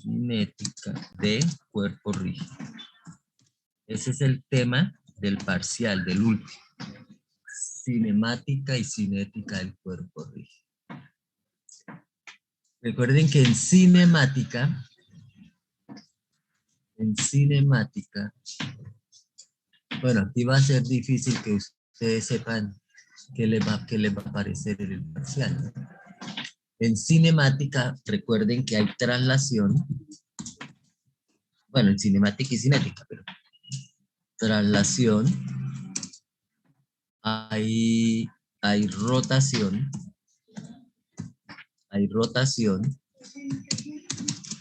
cinética de cuerpo rígido. Ese es el tema del parcial, del último. Cinemática y cinética del cuerpo rígido. Recuerden que en cinemática, bueno, aquí va a ser difícil que ustedes sepan qué les va a aparecer en el parcial. En cinemática, recuerden que hay traslación. Bueno, en cinemática y cinética, pero traslación, hay rotación,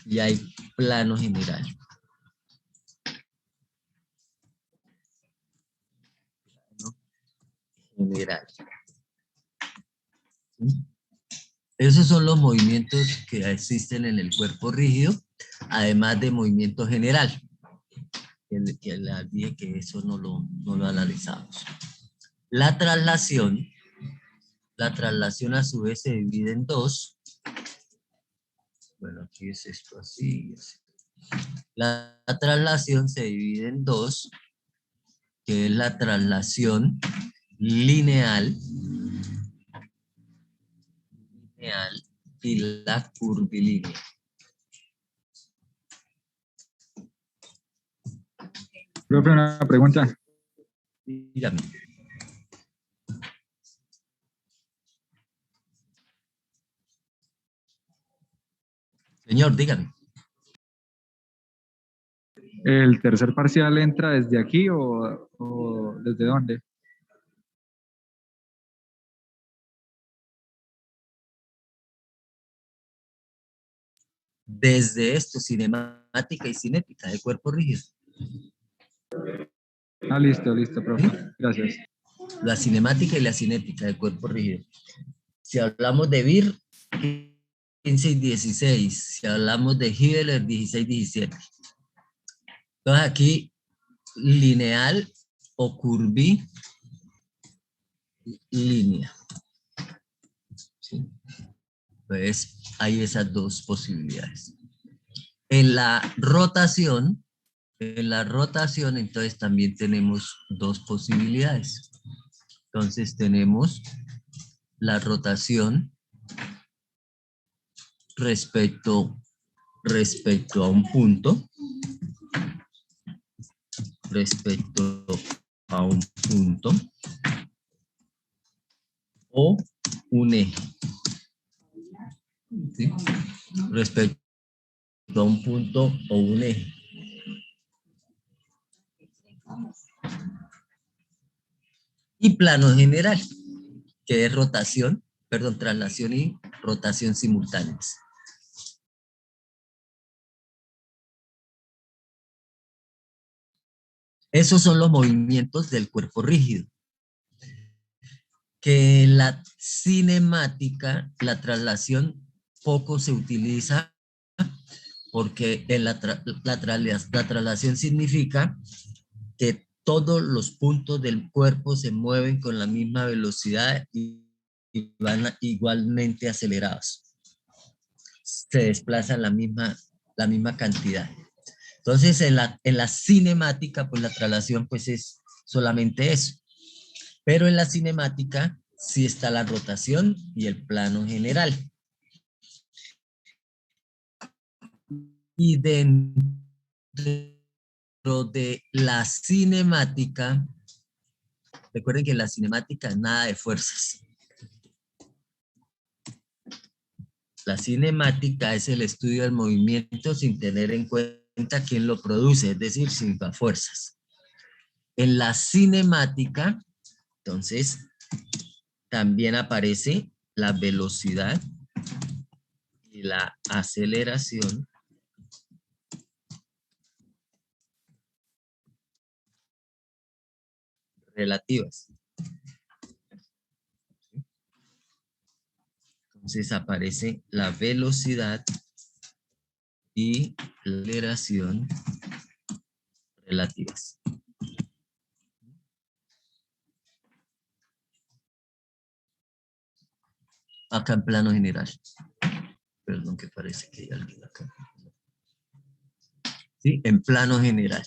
y hay plano general. ¿Sí? Esos son los movimientos que existen en el cuerpo rígido, además de movimiento general. Que les dije que eso no lo analizamos. La traslación a su vez se divide en dos. Bueno, aquí es esto así. La traslación se divide en dos, que es la traslación lineal y la curvilínea. Profe, una pregunta. Dígame. Señor, dígame. ¿El tercer parcial entra desde aquí o desde dónde? Desde esto, cinemática y cinética de cuerpo rígido. Ah, listo, profe. Gracias. La cinemática y la cinética de cuerpo rígido. Si hablamos de Beer, 15 y 16. Si hablamos de Hibbeler, 16 y 17. Entonces aquí, lineal o curvilínea. ¿Sí? Pues hay esas dos posibilidades. En la rotación, entonces también tenemos dos posibilidades. Entonces tenemos la rotación respecto a un punto, o un eje. ¿Sí? Respecto a un punto o un eje. Y plano general, que es traslación y rotación simultáneas. Esos son los movimientos del cuerpo rígido. Que en la cinemática, la traslación poco se utiliza porque en la traslación significa que todos los puntos del cuerpo se mueven con la misma velocidad y van igualmente acelerados. Se desplazan la misma cantidad. Entonces, en la cinemática, pues la traslación pues es solamente eso. Pero en la cinemática sí está la rotación y el plano general. Y dentro de la cinemática, recuerden que en la cinemática nada de fuerzas. La cinemática es el estudio del movimiento sin tener en cuenta quién lo produce, es decir, sin fuerzas. En la cinemática, entonces, también aparece la velocidad y la aceleración relativas. Entonces aparece la velocidad y la aceleración relativas. Acá en plano general. Perdón, que parece que hay alguien acá. ¿sí? En plano general.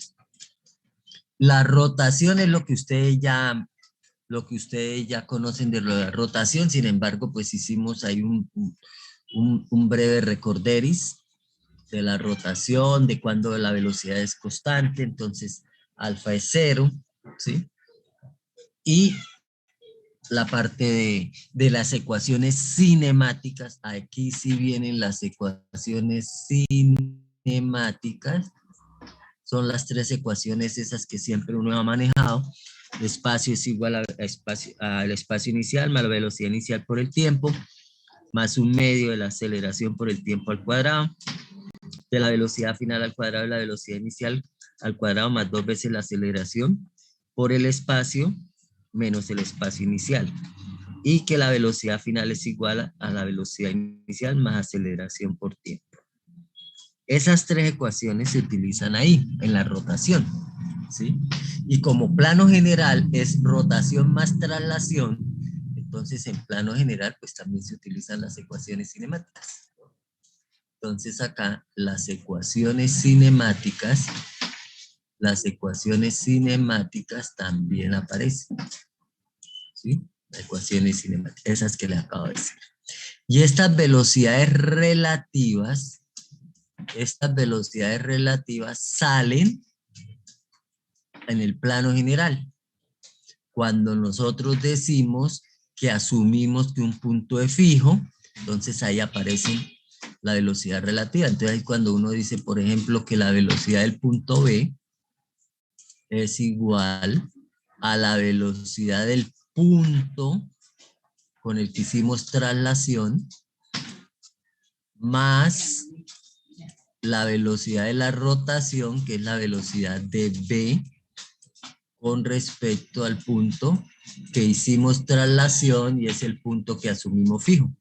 La rotación es lo que ustedes ya conocen de la rotación, sin embargo, pues hicimos ahí un breve recorderis de la rotación, de cuando la velocidad es constante, entonces alfa es 0, ¿sí? Y la parte de las ecuaciones cinemáticas, aquí sí vienen las ecuaciones cinemáticas, son las tres ecuaciones esas que siempre uno ha manejado. El espacio es igual al espacio inicial más la velocidad inicial por el tiempo, más un medio de la aceleración por el tiempo al cuadrado, de la velocidad final al cuadrado de la velocidad inicial al cuadrado, más 2 veces la aceleración por el espacio menos el espacio inicial. Y que la velocidad final es igual a la velocidad inicial más aceleración por tiempo. Esas tres ecuaciones se utilizan ahí, en la rotación, ¿sí? Y como plano general es rotación más traslación, entonces en plano general pues también se utilizan las ecuaciones cinemáticas. Entonces acá las ecuaciones cinemáticas también aparecen, ¿sí? Las ecuaciones cinemáticas, esas que les acabo de decir. Y estas velocidades relativas salen en el plano general. Cuando nosotros decimos que asumimos que un punto es fijo, entonces ahí aparece la velocidad relativa. Entonces ahí cuando uno dice, por ejemplo, que la velocidad del punto B es igual a la velocidad del punto con el que hicimos traslación más la velocidad de la rotación, que es la velocidad de B con respecto al punto que hicimos traslación y es el punto que asumimos fijo.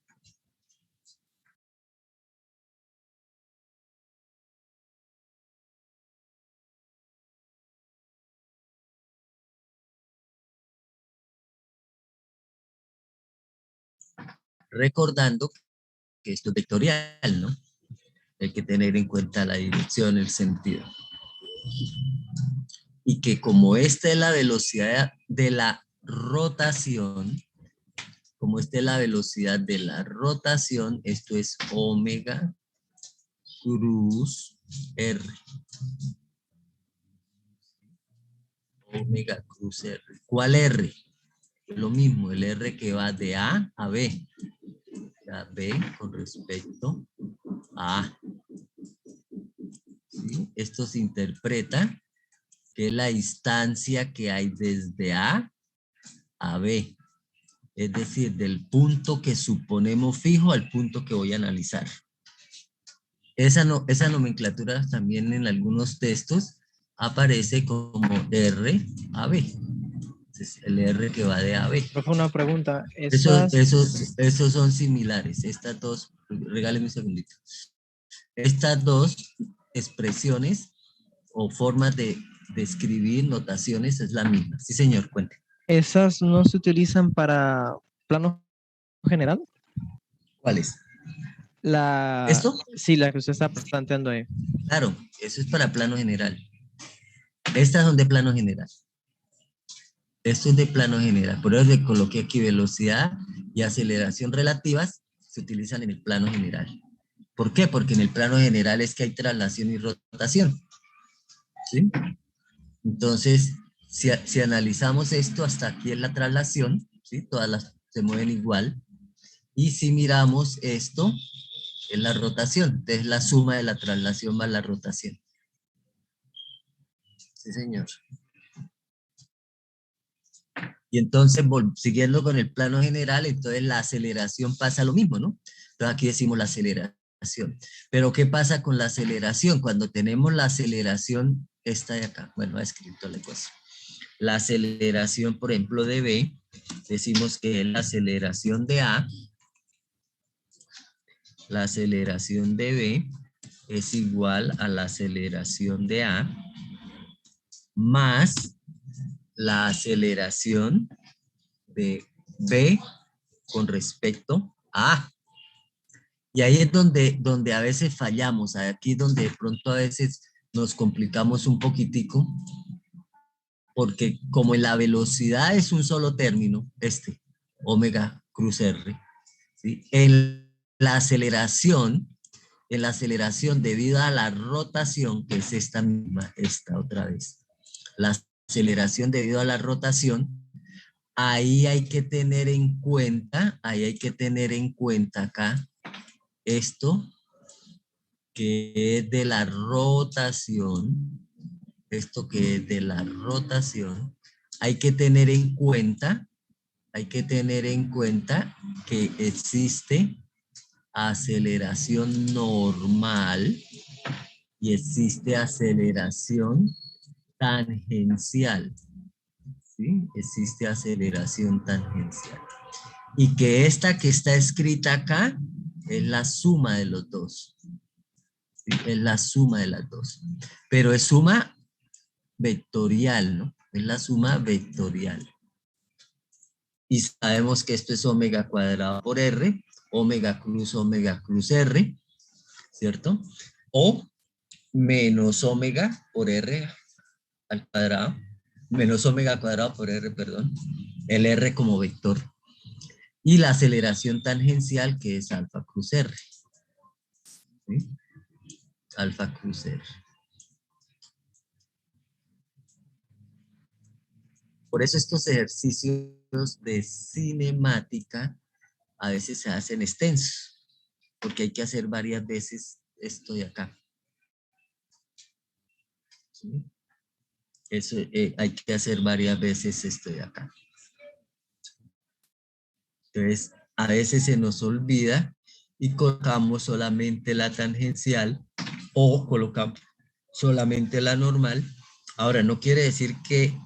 Recordando que esto es vectorial, ¿no? Hay que tener en cuenta la dirección, el sentido. Y que como esta es la velocidad de la rotación, esto es omega cruz R. Omega cruz R. ¿Cuál R? Es lo mismo, el R que va de A a B. A B con respecto a A. ¿Sí? Esto se interpreta que es la distancia que hay desde A a B. Es decir, del punto que suponemos fijo al punto que voy a analizar. Esa nomenclatura también en algunos textos aparece como R a B. Entonces, el R que va de A a B. Profe, una pregunta. Esos son similares. Estas dos, regáleme un segundito. Estas dos expresiones o formas de escribir notaciones es la misma. Sí, señor, cuente. ¿Esas no se utilizan para plano general? ¿Cuáles? La que usted está planteando ahí. Claro, eso es para plano general. Estas son de plano general. Esto es de plano general. Por eso le coloqué aquí velocidad y aceleración relativas se utilizan en el plano general. ¿Por qué? Porque en el plano general es que hay traslación y rotación. ¿Sí? Entonces, si analizamos esto, hasta aquí es la traslación, ¿sí? Todas se mueven igual. Y si miramos esto, es la rotación. Entonces, la suma de la traslación más la rotación. Sí, señor. Y entonces, siguiendo con el plano general, entonces la aceleración pasa lo mismo, ¿no? Entonces aquí decimos la aceleración. Pero ¿qué pasa con la aceleración? Cuando tenemos la aceleración, esta de acá, bueno, ha escrito la cosa. La aceleración, por ejemplo, de B, decimos que es la aceleración de A. La aceleración de B es igual a la aceleración de A más la aceleración de B con respecto a A. Y ahí es donde a veces fallamos, aquí donde de pronto a veces nos complicamos un poquitico, porque como en la velocidad es un solo término, omega cruz R, ¿sí? En la aceleración debido a la rotación, que es esta misma, esta otra vez, la aceleración debido a la rotación, ahí hay que tener en cuenta, acá, esto que es de la rotación, hay que tener en cuenta, que existe aceleración normal y existe aceleración tangencial, ¿sí? Existe aceleración tangencial. Y que esta que está escrita acá es la suma de los dos, ¿sí? Es la suma de las dos. Pero es suma vectorial, ¿no? Es la suma vectorial. Y sabemos que esto es omega cuadrado por R, omega cruz R, ¿cierto? O menos omega por R al cuadrado, menos omega cuadrado por R, perdón, el R como vector. Y la aceleración tangencial, que es alfa cruz R, ¿sí? Alfa cruz R. Por eso estos ejercicios de cinemática a veces se hacen extensos, porque hay que hacer varias veces esto de acá, ¿sí? Eso, hay que hacer varias veces esto de acá. Entonces, a veces se nos olvida y colocamos solamente la tangencial o colocamos solamente la normal. Ahora, no quiere decir que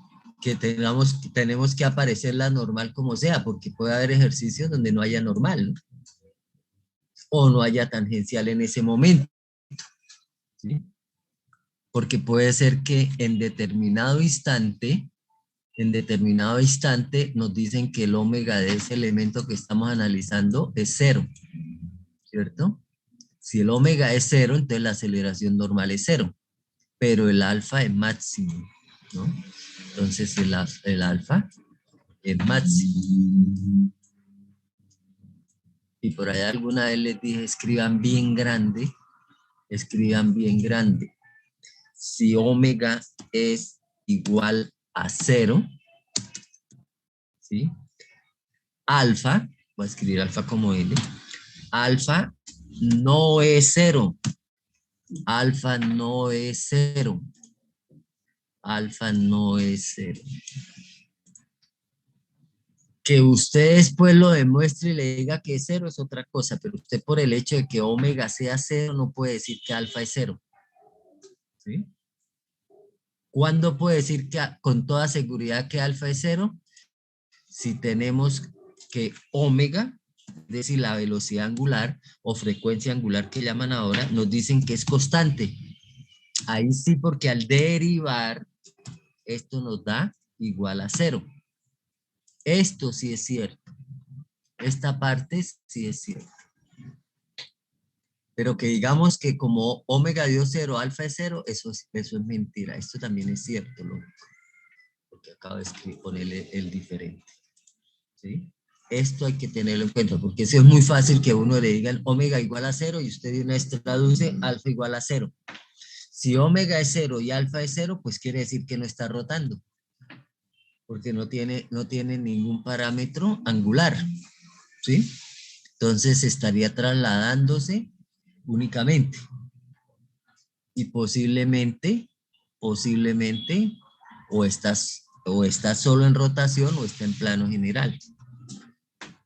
tenemos que aparecer la normal como sea, porque puede haber ejercicios donde no haya normal, ¿no? O no haya tangencial en ese momento, ¿sí? Porque puede ser que en determinado instante nos dicen que el omega de ese elemento que estamos analizando es 0, ¿cierto? Si el omega es 0, entonces la aceleración normal es 0, pero el alfa es máximo, ¿no? Entonces el alfa es máximo. Y por allá alguna vez les dije, escriban bien grande. Si omega es igual a 0, ¿sí? Alfa, voy a escribir alfa como L, alfa no es 0. Alfa no es 0. Alfa no es 0. Que usted después lo demuestre y le diga que es 0 es otra cosa, pero usted por el hecho de que omega sea 0 no puede decir que alfa es 0. ¿Sí? ¿Cuándo puede decir que con toda seguridad que alfa es 0? Si tenemos que omega, es decir, la velocidad angular o frecuencia angular que llaman ahora, nos dicen que es constante. Ahí sí, porque al derivar, esto nos da igual a 0. Esto sí es cierto. Esta parte sí es cierta. Pero que digamos que como omega dio 0, alfa es 0, eso es mentira. Esto también es cierto, lógico. Porque acabo de ponerle el diferente. ¿Sí? Esto hay que tenerlo en cuenta, porque eso es muy fácil que uno le diga el omega igual a 0 y usted de una vez traduce alfa igual a 0. Si omega es 0 y alfa es 0, pues quiere decir que no está rotando, porque no tiene ningún parámetro angular, ¿sí? Entonces estaría trasladándose únicamente y posiblemente o estás solo en rotación o está en plano general.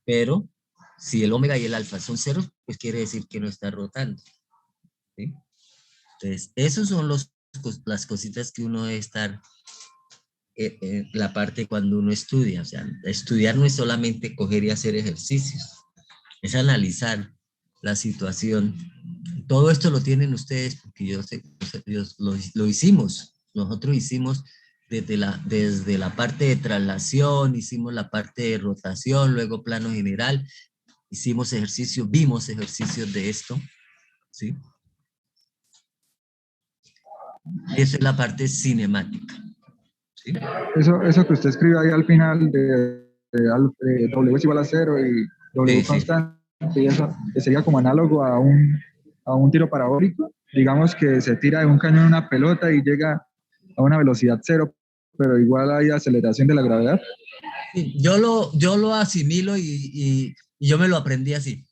Pero si el omega y el alfa son ceros, pues quiere decir que no está rotando, ¿sí? Entonces, esos son las cositas que uno debe estar la parte cuando uno estudia. O sea, estudiar no es solamente coger y hacer ejercicios, es analizar la situación. Todo esto lo tienen ustedes porque yo sé, lo hicimos. Nosotros hicimos desde la parte de traslación, hicimos la parte de rotación, luego plano general, hicimos ejercicios, vimos ejercicios de esto, ¿sí? Y esa es la parte cinemática. ¿Sí? Eso que usted escribe ahí al final de W es igual a cero y W Sí, sí. constante, y eso sería como análogo a un tiro parabólico. Digamos que se tira de un cañón una pelota y llega a una velocidad cero, pero igual hay aceleración de la gravedad. Sí, yo lo asimilo y yo me lo aprendí así.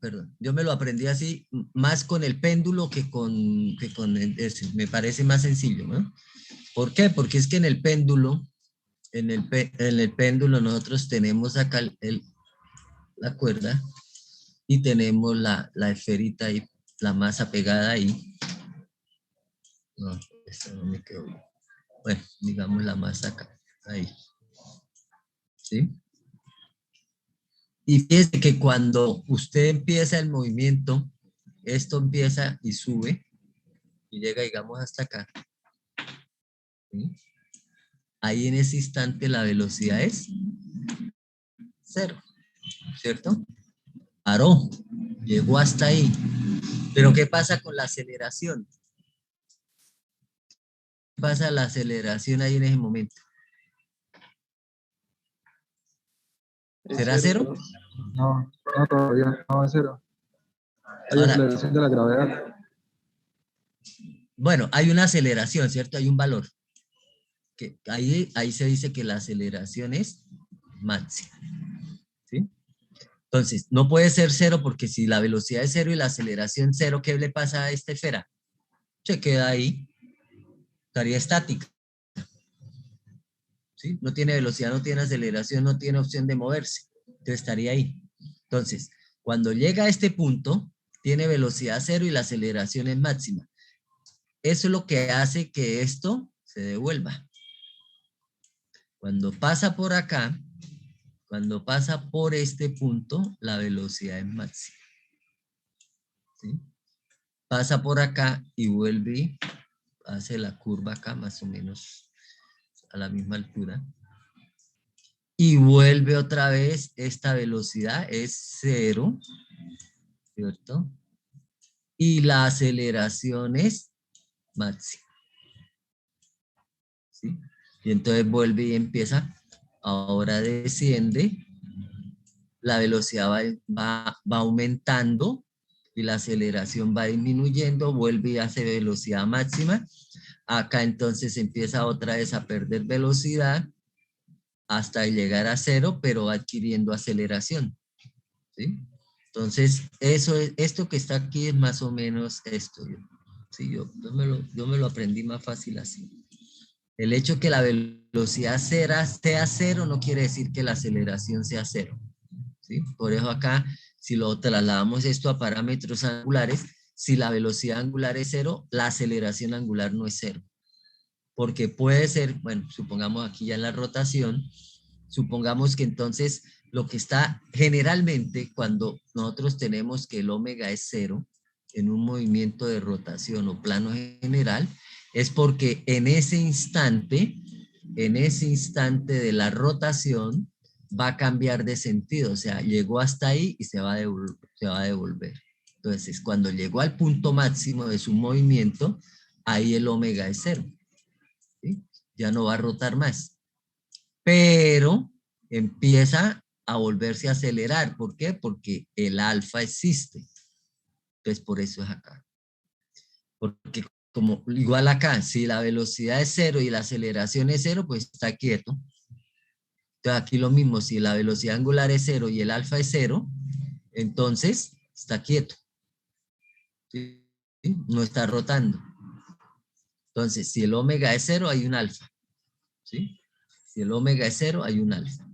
Perdón, yo me lo aprendí así, más con el péndulo que con ese. Me parece más sencillo, ¿no? ¿Por qué? Porque es que en el péndulo nosotros tenemos acá la cuerda y tenemos la esferita y la masa pegada ahí. No, esto no me quedó bien. Bueno, digamos la masa acá, ahí. ¿Sí? Y fíjese que cuando usted empieza el movimiento, esto empieza y sube y llega, digamos, hasta acá. ¿Sí? Ahí en ese instante la velocidad es cero, ¿cierto? Paró, llegó hasta ahí. Pero ¿qué pasa con la aceleración? ¿Qué pasa la aceleración ahí en ese momento? Es ¿Será cero, cero? ¿no? No, no todavía, no es cero. Hay Ahora, aceleración de la gravedad. bueno, hay una aceleración, ¿cierto? Hay un valor. Que ahí se dice que la aceleración es máxima. ¿Sí? Entonces, no puede ser cero porque si la velocidad es cero y la aceleración cero, ¿qué le pasa a esta esfera? Se queda ahí, estaría estática. ¿Sí? No tiene velocidad, no tiene aceleración, no tiene opción de moverse. Entonces estaría ahí. Entonces, cuando llega a este punto, tiene velocidad cero y la aceleración es máxima. Eso es lo que hace que esto se devuelva. Cuando pasa por acá, cuando pasa por este punto, la velocidad es máxima. ¿Sí? Pasa por acá y vuelve, hace la curva acá más o menos a la misma altura. Y vuelve otra vez, esta velocidad es cero, ¿cierto? Y la aceleración es máxima, ¿sí? Y entonces vuelve y empieza, ahora desciende, la velocidad va aumentando y la aceleración va disminuyendo, vuelve y hace velocidad máxima. Acá entonces empieza otra vez a perder velocidad hasta llegar a cero, pero adquiriendo aceleración, ¿sí? Entonces, esto que está aquí es más o menos esto. Sí, yo me lo aprendí más fácil así. El hecho que la velocidad sea cero no quiere decir que la aceleración sea cero, ¿sí? Por eso acá, si lo trasladamos esto a parámetros angulares, si la velocidad angular es cero, la aceleración angular no es cero. Porque puede ser, bueno, supongamos aquí ya en la rotación, supongamos que entonces lo que está generalmente cuando nosotros tenemos que el omega es cero en un movimiento de rotación o plano general, es porque en ese instante de la rotación va a cambiar de sentido, o sea, llegó hasta ahí y se va a devolver. Entonces, cuando llegó al punto máximo de su movimiento, ahí el omega es cero, ¿sí? Ya no va a rotar más. Pero empieza a volverse a acelerar. ¿Por qué? Porque el alfa existe. Entonces, por eso es acá. Porque como igual acá, si la velocidad es cero y la aceleración es cero, pues está quieto. Entonces, aquí lo mismo, si la velocidad angular es cero y el alfa es cero, entonces está quieto. ¿Sí? No está rotando. Entonces, si el omega es cero, hay un alfa. ¿Sí? Si el omega es cero, hay un alfa.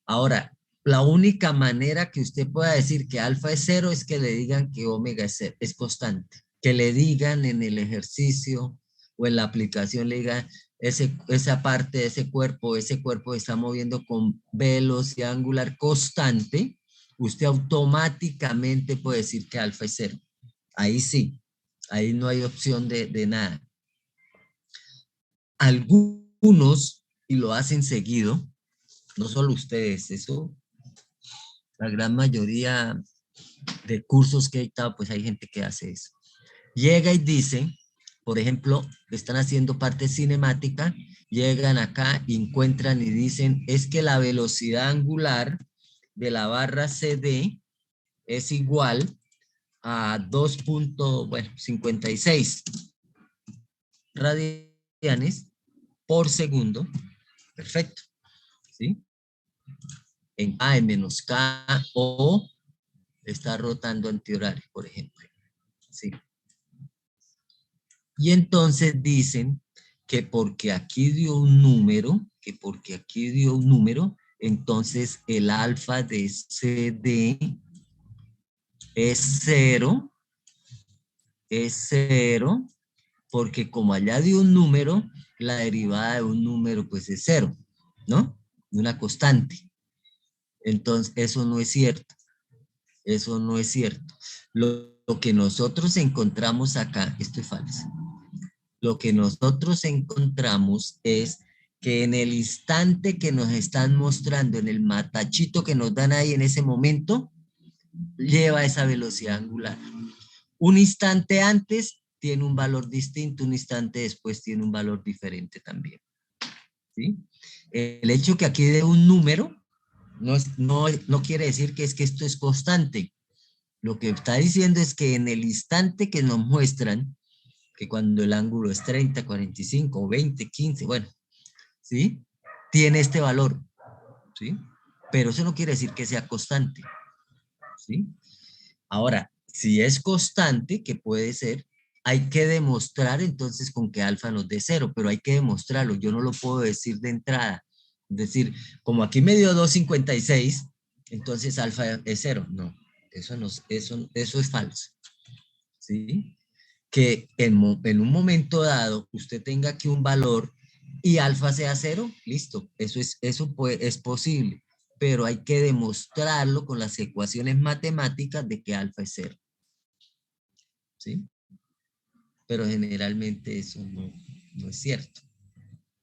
Ahora, la única manera que usted pueda decir que alfa es cero es que le digan que omega es, cero, es constante. Que le digan en el ejercicio o en la aplicación, le digan esa parte de ese cuerpo se está moviendo con velocidad angular constante, usted automáticamente puede decir que alfa es cero. Ahí sí, ahí no hay opción de nada. Algunos, y lo hacen seguido, no solo ustedes, eso, la gran mayoría de cursos que he dictado, pues hay gente que hace eso. llega y dice, por ejemplo, están haciendo parte cinemática, llegan acá, encuentran y dicen, es que la velocidad angular de la barra CD es igual a 2.56 radianes por segundo. Perfecto, ¿sí? En A en menos K o está rotando antihorario, por ejemplo. ¿Sí? Y entonces dicen que porque aquí dio un número, entonces el alfa de CD es cero, porque como allá dio un número, la derivada de un número pues es cero, ¿no? De una constante. Entonces, eso no es cierto. Eso no es cierto. Lo que nosotros encontramos acá, esto es falso. Lo que nosotros encontramos es que en el instante que nos están mostrando, en el matachito que nos dan ahí en ese momento, lleva esa velocidad angular. Un instante antes tiene un valor distinto, un instante después tiene un valor diferente también. ¿Sí? El hecho que aquí dé un número no quiere decir que es que esto es constante. Lo que está diciendo es que en el instante que nos muestran, que cuando el ángulo es 30, 45, 20, 15, bueno, ¿sí? Tiene este valor, ¿sí? Pero eso no quiere decir que sea constante, ¿sí? Ahora, si es constante, que puede ser, hay que demostrar entonces con que alfa nos dé cero, pero hay que demostrarlo, yo no lo puedo decir de entrada. Es decir, como aquí me dio 2.56, entonces alfa es cero. No, eso es falso, ¿sí? Que en un momento dado usted tenga aquí un valor y alfa sea cero, listo, es posible, pero hay que demostrarlo con las ecuaciones matemáticas de que alfa es cero, ¿sí? Pero generalmente eso no es cierto.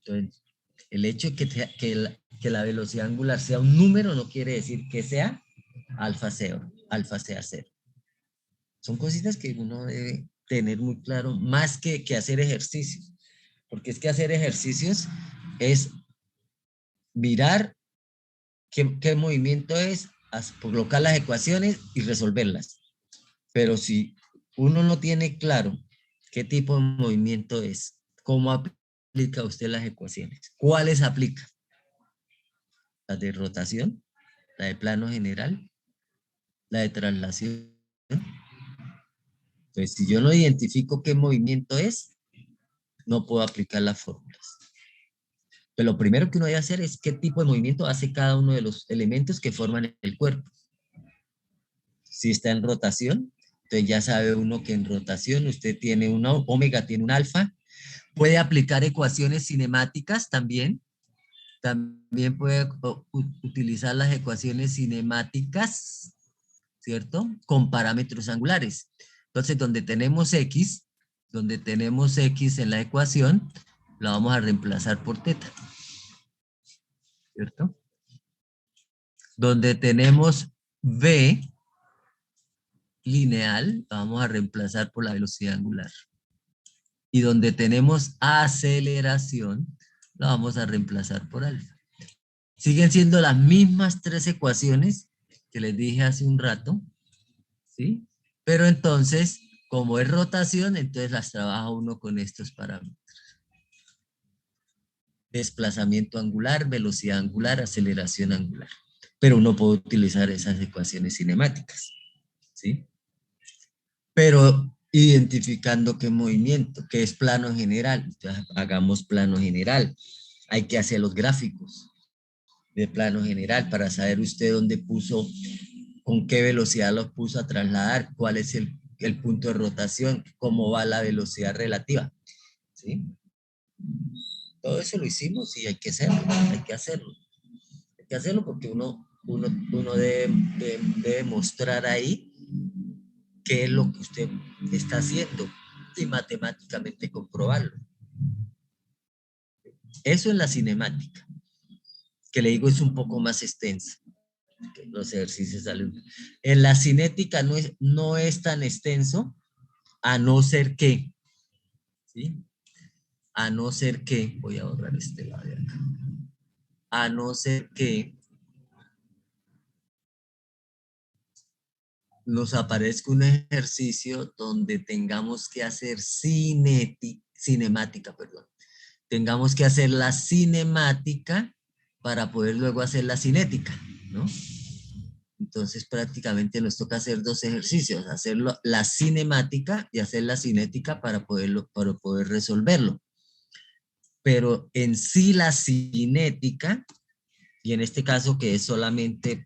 Entonces, el hecho de que la velocidad angular sea un número no quiere decir que sea alfa cero, alfa sea cero. Son cositas que uno debe tener muy claro, más que hacer ejercicios. Porque es que hacer ejercicios es mirar qué movimiento es, colocar las ecuaciones y resolverlas. Pero si uno no tiene claro qué tipo de movimiento es, cómo aplica usted las ecuaciones, cuáles aplica, la de rotación, la de plano general, la de traslación. Entonces, si yo no identifico qué movimiento es, no puedo aplicar las fórmulas. Pero lo primero que uno debe hacer es qué tipo de movimiento hace cada uno de los elementos que forman el cuerpo. Si está en rotación, entonces ya sabe uno que en rotación usted tiene una omega, tiene un alfa. Puede aplicar ecuaciones cinemáticas también. También puede utilizar las ecuaciones cinemáticas, ¿cierto? Con parámetros angulares. Entonces, donde tenemos X en la ecuación, la vamos a reemplazar por teta, ¿cierto? Donde tenemos V lineal, la vamos a reemplazar por la velocidad angular. Y donde tenemos aceleración, la vamos a reemplazar por alfa. Siguen siendo las mismas tres ecuaciones que les dije hace un rato, ¿sí? Pero entonces, como es rotación, entonces las trabaja uno con estos parámetros. Desplazamiento angular, velocidad angular, aceleración angular. Pero uno puede utilizar esas ecuaciones cinemáticas, ¿sí? Pero identificando qué movimiento, qué es plano general. Entonces, hagamos plano general. Hay que hacer los gráficos de plano general para saber usted dónde puso, con qué velocidad los puso a trasladar, cuál es el punto de rotación, cómo va la velocidad relativa, ¿sí? Todo eso lo hicimos y hay que hacerlo, hay que hacerlo. Hay que hacerlo porque uno debe mostrar ahí qué es lo que usted está haciendo y matemáticamente comprobarlo. Eso es la cinemática, que le digo es un poco más extensa que los ejercicios de alumno. En la cinética no es tan extenso, A no ser que, ¿sí? A no ser que, voy a borrar este lado de acá, a no ser que nos aparezca un ejercicio donde tengamos que hacer cinemática, perdón. Tengamos que hacer la cinemática para poder luego hacer la cinética, ¿no? Entonces prácticamente nos toca hacer dos ejercicios, hacerlo la cinemática y hacer la cinética para poder resolverlo. Pero en sí la cinética, y en este caso que es solamente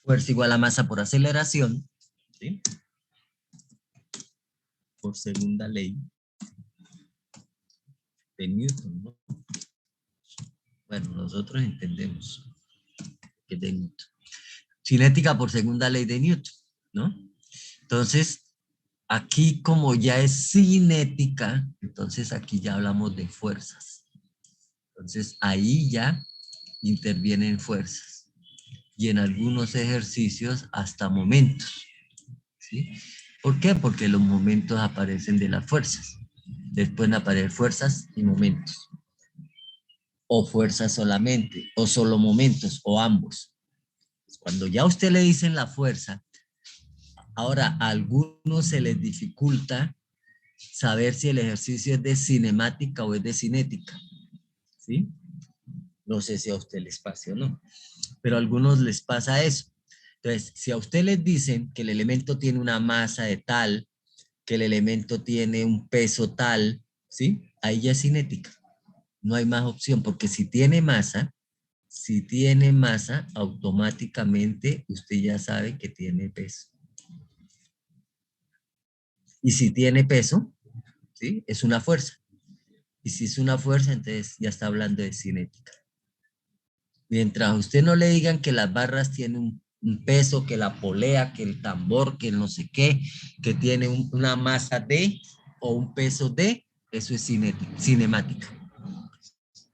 fuerza igual a masa por aceleración, ¿sí? Por segunda ley de Newton, ¿no? Bueno, nosotros entendemos que es de Newton. Cinética por segunda ley de Newton, ¿no? Entonces, aquí como ya es cinética, entonces aquí ya hablamos de fuerzas. Entonces, ahí ya intervienen fuerzas. Y en algunos ejercicios hasta momentos, ¿sí? ¿Por qué? Porque los momentos aparecen de las fuerzas. Después aparecen fuerzas y momentos. O fuerzas solamente, o solo momentos, o ambos. Cuando ya a usted le dicen la fuerza, ahora a algunos se les dificulta saber si el ejercicio es de cinemática o es de cinética, ¿sí? No sé si a usted les pase o no, pero a algunos les pasa eso. Entonces, si a usted les dicen que el elemento tiene una masa de tal, que el elemento tiene un peso tal, ¿sí? Ahí ya es cinética. No hay más opción, porque si tiene masa, automáticamente usted ya sabe que tiene peso. Y si tiene peso, ¿sí? Es una fuerza. Y si es una fuerza, entonces ya está hablando de cinética. Mientras a usted no le digan que las barras tienen un peso, que la polea, que el tambor, que el no sé qué, que tiene una masa de o un peso de, eso es cinemática.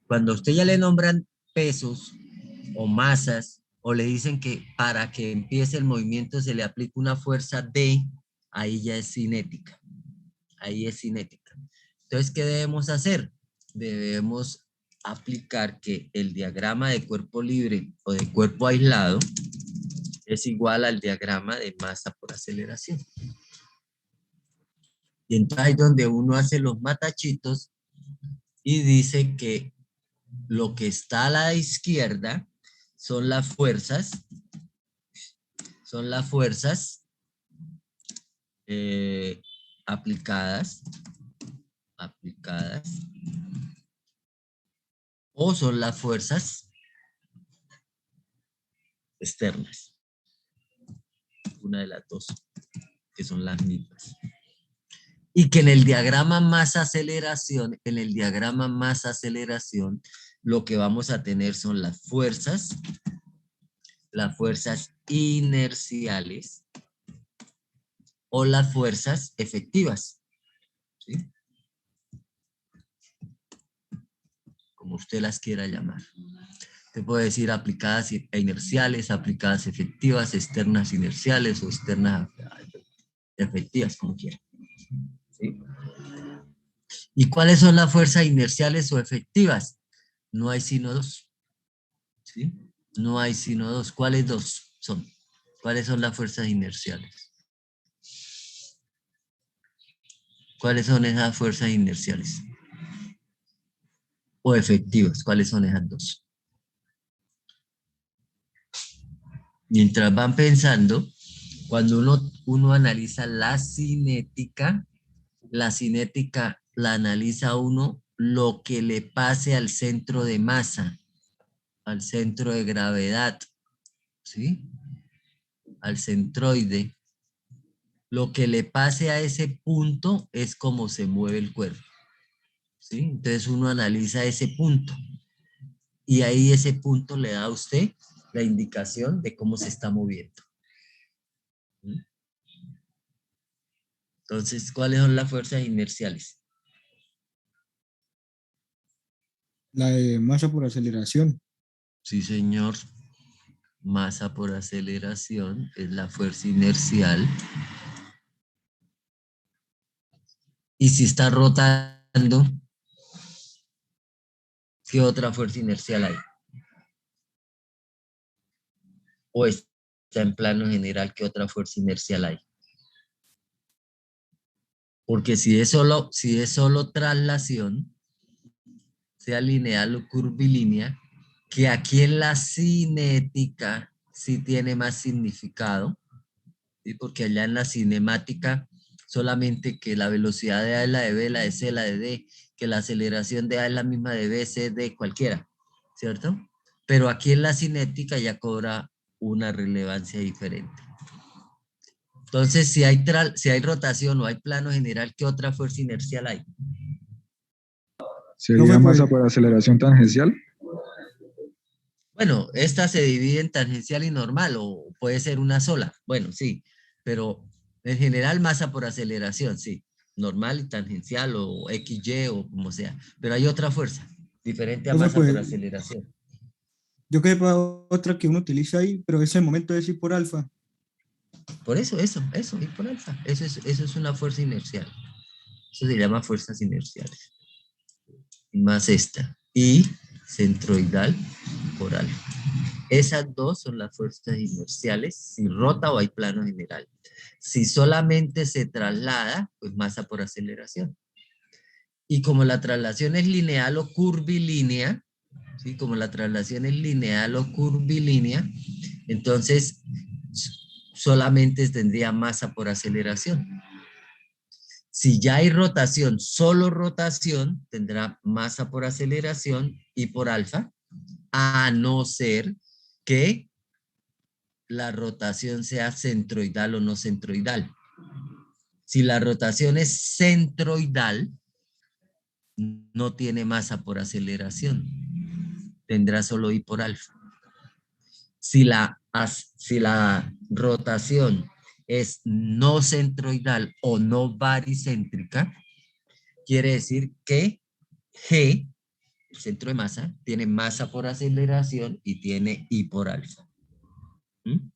Cuando a usted ya le nombran pesos o masas, o le dicen que para que empiece el movimiento se le aplica una fuerza de, ahí ya es cinética. Ahí es cinética. Entonces, ¿qué debemos hacer? Debemos aplicar que el diagrama de cuerpo libre o de cuerpo aislado es igual al diagrama de masa por aceleración. Y entonces ahí donde uno hace los matachitos y dice que lo que está a la izquierda son las fuerzas eh, aplicadas, o son las fuerzas externas. Una de las dos, que son las mismas. Y que en el diagrama masa-aceleración, lo que vamos a tener son las fuerzas inerciales o las fuerzas efectivas, ¿sí? Como usted las quiera llamar. Te puede decir aplicadas e inerciales, aplicadas efectivas, externas inerciales o externas efectivas, como quiera. ¿Sí? ¿Y cuáles son las fuerzas inerciales o efectivas? No hay sino dos. ¿Sí? No hay sino dos. ¿Cuáles dos son? ¿Cuáles son las fuerzas inerciales? ¿Cuáles son esas fuerzas inerciales? O efectivas, ¿cuáles son esas dos? Mientras van pensando, cuando uno analiza la cinética la analiza uno lo que le pase al centro de masa, al centro de gravedad, ¿sí? Al centroide. Lo que le pase a ese punto es cómo se mueve el cuerpo, ¿sí? Entonces uno analiza ese punto y ahí ese punto le da a usted la indicación de cómo se está moviendo. ¿Sí? Entonces, ¿cuáles son las fuerzas inerciales? La de masa por aceleración. Sí, señor. masa por aceleración es la fuerza inercial. Y si está rotando, ¿qué otra fuerza inercial hay? O está en plano general, ¿qué otra fuerza inercial hay? Porque si es solo traslación, sea lineal o curvilínea, que aquí en la cinética sí tiene más significado, ¿sí? Porque allá en la cinemática solamente que la velocidad de A es la de B, la de C, la de D, que la aceleración de A es la misma de B, C, D, cualquiera, ¿cierto? Pero aquí en la cinética ya cobra una relevancia diferente. Entonces, si hay rotación o hay plano general, ¿qué otra fuerza inercial hay? Sería masa por aceleración tangencial. Bueno, esta se divide en tangencial y normal, o puede ser una sola. Bueno, sí, pero en general masa por aceleración, sí. Normal y tangencial, o XY, o como sea. Pero hay otra fuerza, diferente a Profe, masa por pues aceleración. yo quedé para otra que uno utiliza ahí, pero ese momento de decir por alfa. Por eso, y por alfa. Eso es una fuerza inercial. Eso se llama fuerzas inerciales. Más esta. Y centroidal por alfa. Esas dos son las fuerzas inerciales, si rota o hay plano general. Si solamente se traslada, pues masa por aceleración. Y como la traslación es lineal o curvilínea, ¿sí? Como la traslación es lineal o curvilínea, entonces solamente tendría masa por aceleración. Si ya hay rotación, solo rotación, tendrá masa por aceleración y por alfa, a no ser que la rotación sea centroidal o no centroidal. Si la rotación es centroidal, no tiene masa por aceleración, tendrá solo I por alfa. Si la rotación es no centroidal o no baricéntrica, quiere decir que G, el centro de masa, tiene masa por aceleración y tiene I por alfa. ¿Mm?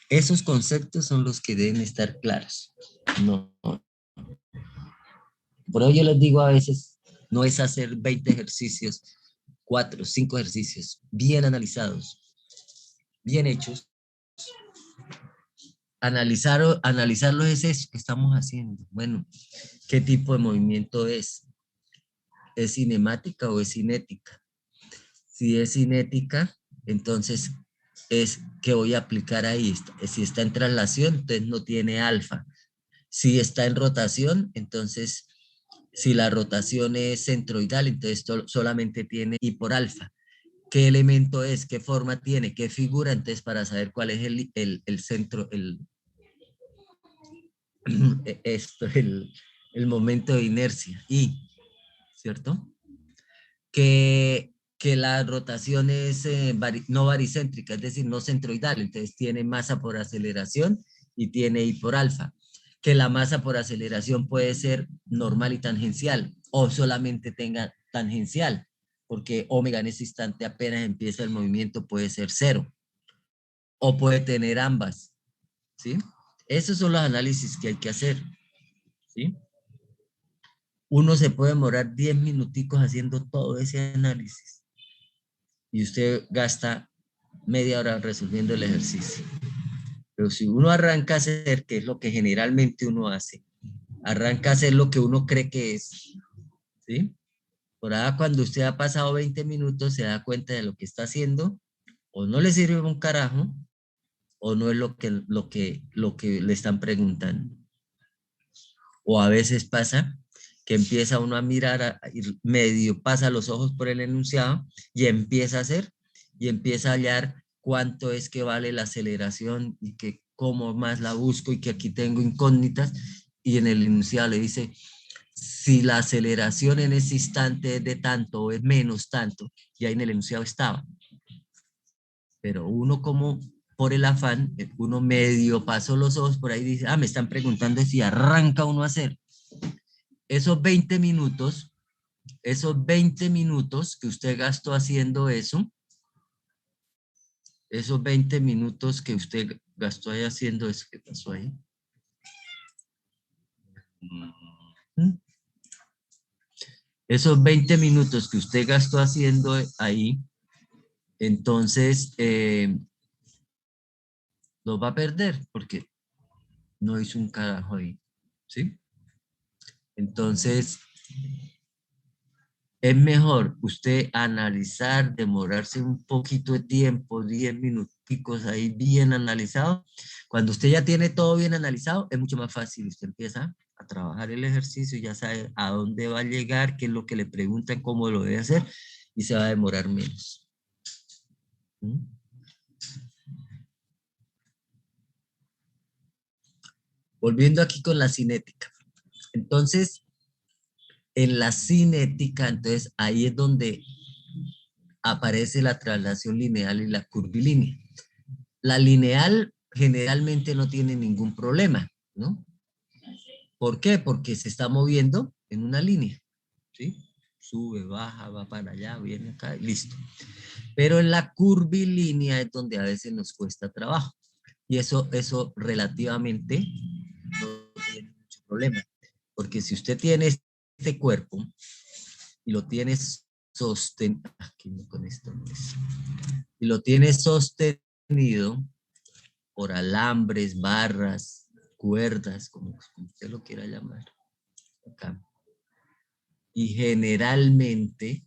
Esos conceptos son los que deben estar claros. No. Por eso yo les digo a veces, no es hacer 20 ejercicios, 4, 5 ejercicios, bien analizados, bien hechos. Analizarlos es eso que estamos haciendo. Bueno, ¿qué tipo de movimiento es? ¿Es cinemática o es cinética? Si es cinética, entonces es que voy a aplicar ahí. Si está en traslación, entonces no tiene alfa. Si está en rotación, entonces si la rotación es centroidal, entonces solamente tiene I por alfa. ¿Qué elemento es? ¿Qué forma tiene? ¿Qué figura? Entonces para saber cuál es el centro, el momento de inercia. I, ¿cierto? Que la rotación es no baricéntrica, es decir, no centroidal, entonces tiene masa por aceleración y tiene I por alfa. Que la masa por aceleración puede ser normal y tangencial, o solamente tenga tangencial, porque omega en ese instante apenas empieza el movimiento puede ser 0, o puede tener ambas, ¿sí? Esos son los análisis que hay que hacer, ¿sí? Uno se puede demorar 10 minuticos haciendo todo ese análisis y usted gasta media hora resolviendo el ejercicio. Pero si uno arranca a hacer, que es lo que generalmente uno hace, arranca a hacer lo que uno cree que es, ¿sí? Por ahí cuando usted ha pasado 20 minutos se da cuenta de lo que está haciendo, o no le sirve un carajo, o no es lo que le están preguntando. O a veces pasa que empieza uno a mirar, medio pasa los ojos por el enunciado y empieza a hacer, y empieza a hallar cuánto es que vale la aceleración y que cómo más la busco y que aquí tengo incógnitas, y en el enunciado le dice, si la aceleración en ese instante es de tanto o es menos tanto, y ahí en el enunciado estaba. Pero uno como por el afán, uno medio pasó los ojos por ahí y dice, me están preguntando si arranca uno a hacer. Esos 20 minutos que usted gastó haciendo eso, Esos 20 minutos que usted gastó ahí haciendo eso, ¿qué pasó ahí? ¿Mm? Esos 20 minutos que usted gastó haciendo ahí, entonces los va a perder porque no hizo un carajo ahí, ¿sí? Entonces, es mejor usted analizar, demorarse un poquito de tiempo, 10 minuticos ahí bien analizado. Cuando usted ya tiene todo bien analizado, es mucho más fácil. Usted empieza a trabajar el ejercicio, ya sabe a dónde va a llegar, qué es lo que le preguntan, cómo lo debe hacer, y se va a demorar menos. ¿Mm? Volviendo aquí con la cinética. Entonces, en la cinética, entonces ahí es donde aparece la traslación lineal y la curvilínea. La lineal generalmente no tiene ningún problema, ¿no? ¿Por qué? Porque se está moviendo en una línea, ¿sí? Sube, baja, va para allá, viene acá, y listo. Pero en la curvilínea es donde a veces nos cuesta trabajo. Y eso relativamente no tiene mucho problema. Porque si usted tiene este cuerpo y lo tiene sostenido, aquí no con esto no es, y lo tiene sostenido por alambres, barras, cuerdas, como usted lo quiera llamar, acá. Y generalmente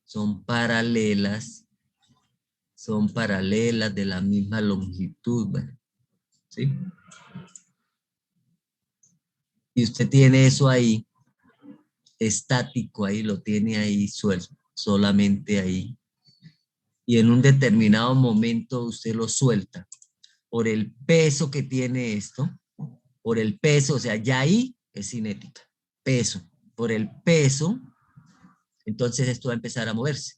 son paralelas de la misma longitud, ¿vale? ¿Sí? Y usted tiene eso ahí, estático ahí, lo tiene ahí suelto, solamente ahí. Y en un determinado momento usted lo suelta por el peso que tiene esto, por el peso, o sea, ya ahí es cinética, peso. Por el peso, entonces esto va a empezar a moverse.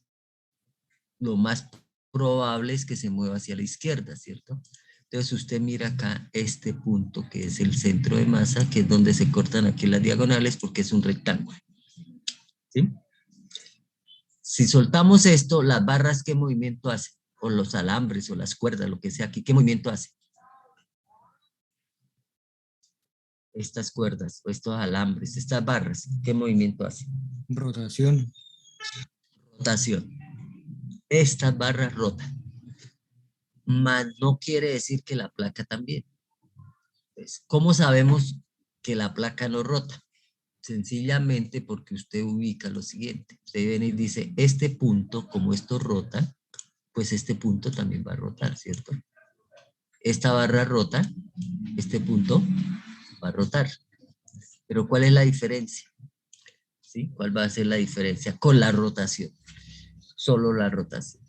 Lo más probable es que se mueva hacia la izquierda, ¿cierto? Entonces usted mira acá este punto que es el centro de masa, que es donde se cortan aquí las diagonales porque es un rectángulo, ¿sí? Si soltamos esto, las barras, ¿qué movimiento hacen? O los alambres o las cuerdas, lo que sea aquí, ¿qué movimiento hace? Estas cuerdas o estos alambres, estas barras, ¿qué movimiento hacen? Rotación. Rotación. Estas barras rotan. Mas no quiere decir que la placa también. Pues, ¿cómo sabemos que la placa no rota? Sencillamente porque usted ubica lo siguiente. Usted viene y dice, este punto, como esto rota, pues este punto también va a rotar, ¿cierto? Esta barra rota, este punto va a rotar. Pero ¿cuál es la diferencia? ¿Sí? ¿Cuál va a ser la diferencia con la rotación? Solo la rotación.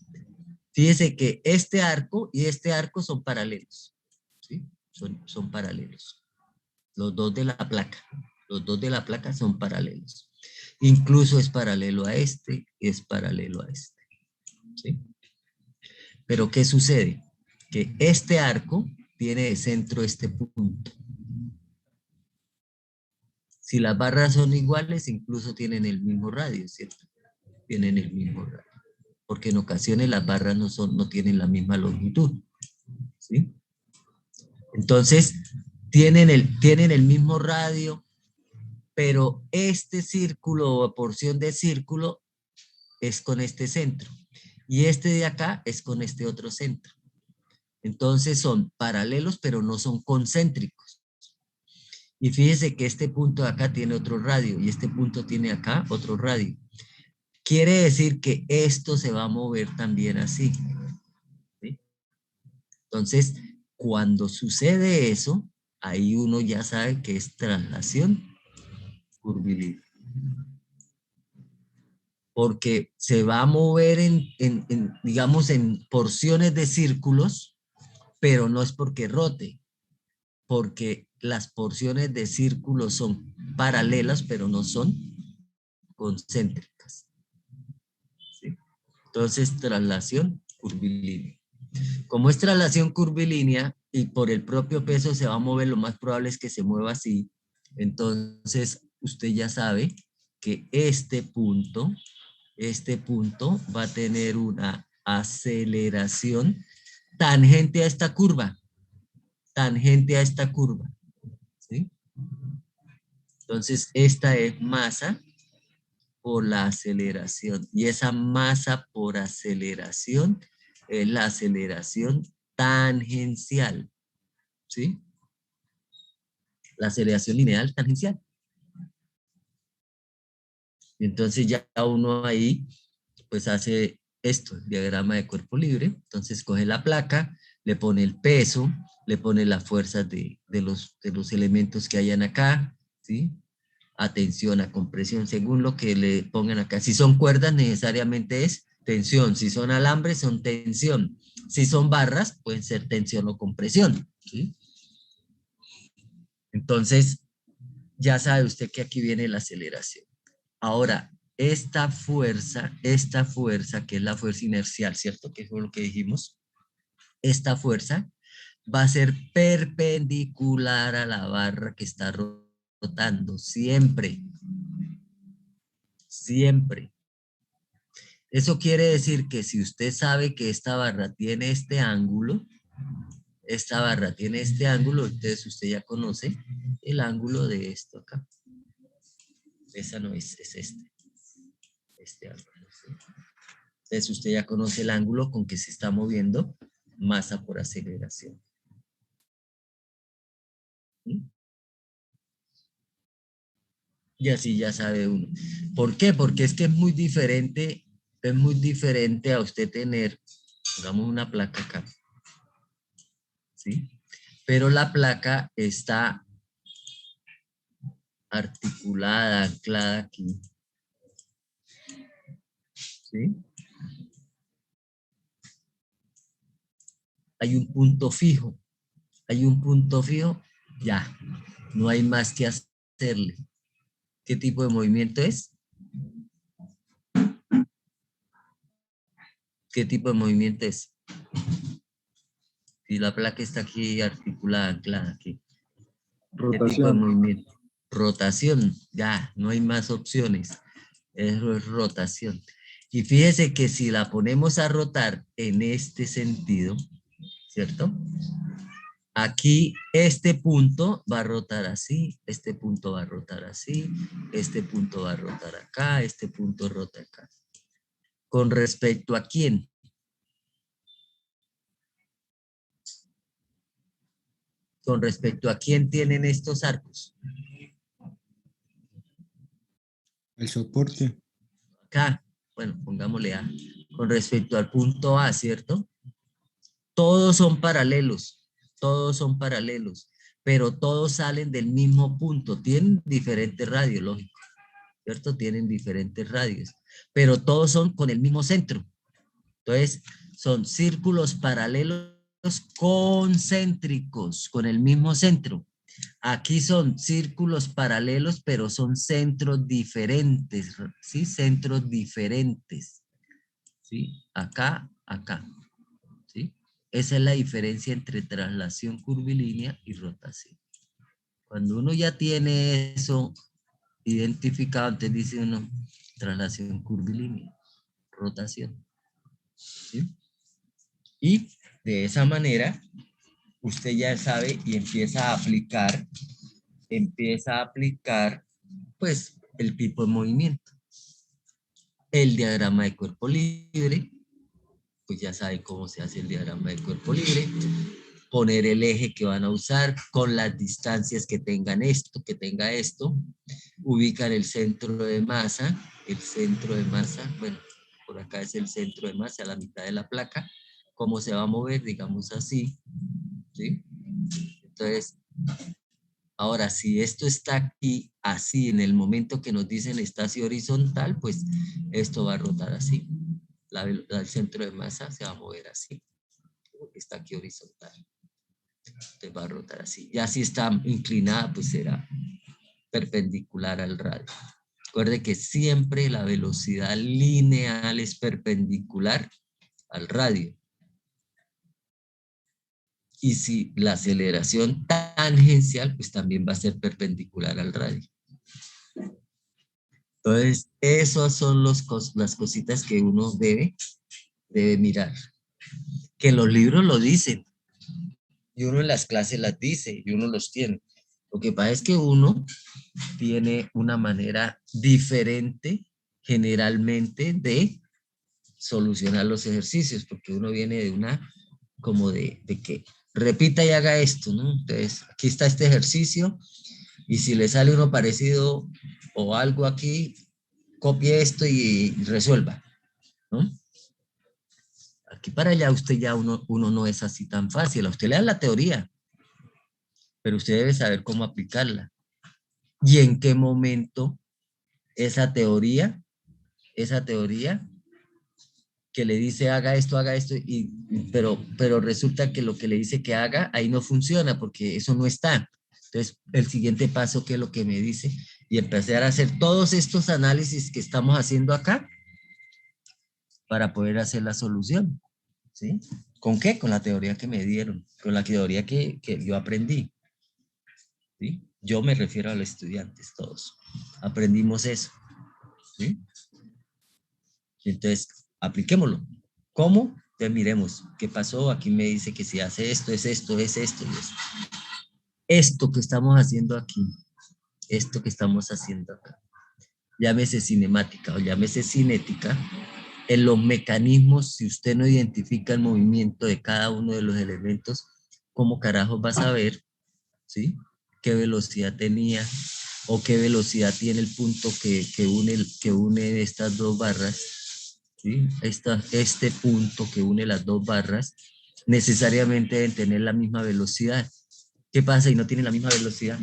Fíjese que este arco y este arco son paralelos, ¿sí? Son paralelos. Los dos de la placa. Los dos de la placa son paralelos. Incluso es paralelo a este y es paralelo a este, ¿sí? Pero ¿qué sucede? Que este arco tiene de centro este punto. Si las barras son iguales, incluso tienen el mismo radio, ¿cierto? Tienen el mismo radio. Porque en ocasiones las barras no tienen la misma longitud, ¿sí? Entonces, tienen el mismo radio, pero este círculo o porción de círculo es con este centro. Y este de acá es con este otro centro. Entonces son paralelos, pero no son concéntricos. Y fíjese que este punto de acá tiene otro radio y este punto tiene acá otro radio. Quiere decir que esto se va a mover también así, ¿sí? Entonces, cuando sucede eso, ahí uno ya sabe que es traslación curvilínea. Porque se va a mover digamos, en porciones de círculos, pero no es porque rote, porque las porciones de círculos son paralelas, pero no son concéntricas, ¿sí? Entonces, traslación curvilínea. Como es traslación curvilínea y por el propio peso se va a mover, lo más probable es que se mueva así. Entonces, usted ya sabe que este punto va a tener una aceleración tangente a esta curva. Tangente a esta curva. ¿Sí? Entonces, esta es masa por la aceleración. Y esa masa por aceleración es la aceleración tangencial. ¿Sí? La aceleración lineal tangencial. Entonces ya uno ahí pues hace esto, el diagrama de cuerpo libre. Entonces coge la placa, le pone el peso, le pone las fuerzas de los elementos que hayan acá, ¿sí? A tensión, a compresión, según lo que le pongan acá. Si son cuerdas, necesariamente es tensión. Si son alambres, son tensión. Si son barras, pueden ser tensión o compresión, ¿sí? Entonces, ya sabe usted que aquí viene la aceleración. Ahora, esta fuerza, que es la fuerza inercial, ¿cierto? Que fue lo que dijimos. Esta fuerza va a ser perpendicular a la barra que está rotando, siempre. Siempre. Eso quiere decir que si usted sabe que esta barra tiene este ángulo, entonces usted ya conoce el ángulo de esto acá. Esa no es, es este ángulo, ¿sí? Entonces usted ya conoce el ángulo con que se está moviendo masa por aceleración. ¿Sí? Y así ya sabe uno. ¿Por qué? Porque es que es muy diferente a usted tener, pongamos una placa acá, ¿sí? Pero la placa está articulada, anclada aquí, ¿sí? Hay un punto fijo, ya, no hay más que hacerle. ¿Qué tipo de movimiento es? ¿Qué tipo de movimiento es? Si la placa está aquí articulada, anclada aquí. ¿Qué tipo de Rotación. movimiento? Rotación, ya, no hay más opciones. Eso es rotación. Y fíjese que si la ponemos a rotar en este sentido, ¿cierto? Aquí este punto va a rotar así, este punto va a rotar así, este punto va a rotar acá, este punto rota acá. ¿Con respecto a quién? ¿Con respecto a quién tienen estos arcos? El soporte. Acá, bueno, pongámosle A. Con respecto al punto A, ¿cierto? Todos son paralelos, pero todos salen del mismo punto. Tienen diferentes radios, lógico, ¿cierto? Tienen diferentes radios, pero todos son con el mismo centro. Entonces, son círculos paralelos concéntricos, con el mismo centro. Aquí son círculos paralelos, pero son centros diferentes, ¿sí? Centros diferentes, ¿sí? Acá, acá, ¿sí? Esa es la diferencia entre traslación curvilínea y rotación. Cuando uno ya tiene eso identificado, entonces dice uno, traslación curvilínea, rotación, ¿sí? Y de esa manera, usted ya sabe y empieza a aplicar, pues, el tipo de movimiento. El diagrama de cuerpo libre, pues ya saben cómo se hace el diagrama de cuerpo libre. Poner el eje que van a usar con las distancias que tenga esto. Ubican el centro de masa, bueno, por acá es el centro de masa, a la mitad de la placa. Cómo se va a mover, digamos así, ¿sí? Entonces, ahora, si esto está aquí, así, en el momento que nos dicen está así horizontal, pues esto va a rotar así. El centro de masa se va a mover así, porque está aquí horizontal. Entonces va a rotar así. Ya si está inclinada, pues será perpendicular al radio. Recuerde que siempre la velocidad lineal es perpendicular al radio. Y si la aceleración tangencial, pues también va a ser perpendicular al radio. Entonces, esas son las cositas que uno debe debe mirar. Que los libros lo dicen, y uno en las clases las dice, y uno los tiene. Lo que pasa es que uno tiene una manera diferente, generalmente, de solucionar los ejercicios, porque uno viene de una, como de que repita y haga esto, ¿no? Entonces, aquí está este ejercicio, y si le sale uno parecido o algo aquí, copie esto y resuelva, ¿no? Aquí para allá usted ya uno no es así tan fácil. A usted le da la teoría, pero usted debe saber cómo aplicarla. Y en qué momento esa teoría que le dice haga esto, pero resulta que lo que le dice que haga ahí no funciona porque eso no está. Entonces, el siguiente paso, ¿qué es lo que me dice? Y empezar a hacer todos estos análisis que estamos haciendo acá para poder hacer la solución, ¿sí? ¿Con qué? Con la teoría que me dieron, con la teoría que yo aprendí, ¿sí? Yo me refiero a los estudiantes, todos. Aprendimos eso, ¿sí? Entonces, apliquémoslo. ¿Cómo? Entonces, miremos, ¿qué pasó? Aquí me dice que si hace esto, es esto, es esto y eso. Esto que estamos haciendo aquí, esto que estamos haciendo acá, llámese cinemática o llámese cinética, en los mecanismos, si usted no identifica el movimiento de cada uno de los elementos, ¿cómo carajos va a saber, ¿sí? ¿Qué velocidad tenía o qué velocidad tiene el punto que une estas dos barras? ¿Sí? Este punto que une las dos barras necesariamente deben tener la misma velocidad. ¿Qué pasa si no tienen la misma velocidad?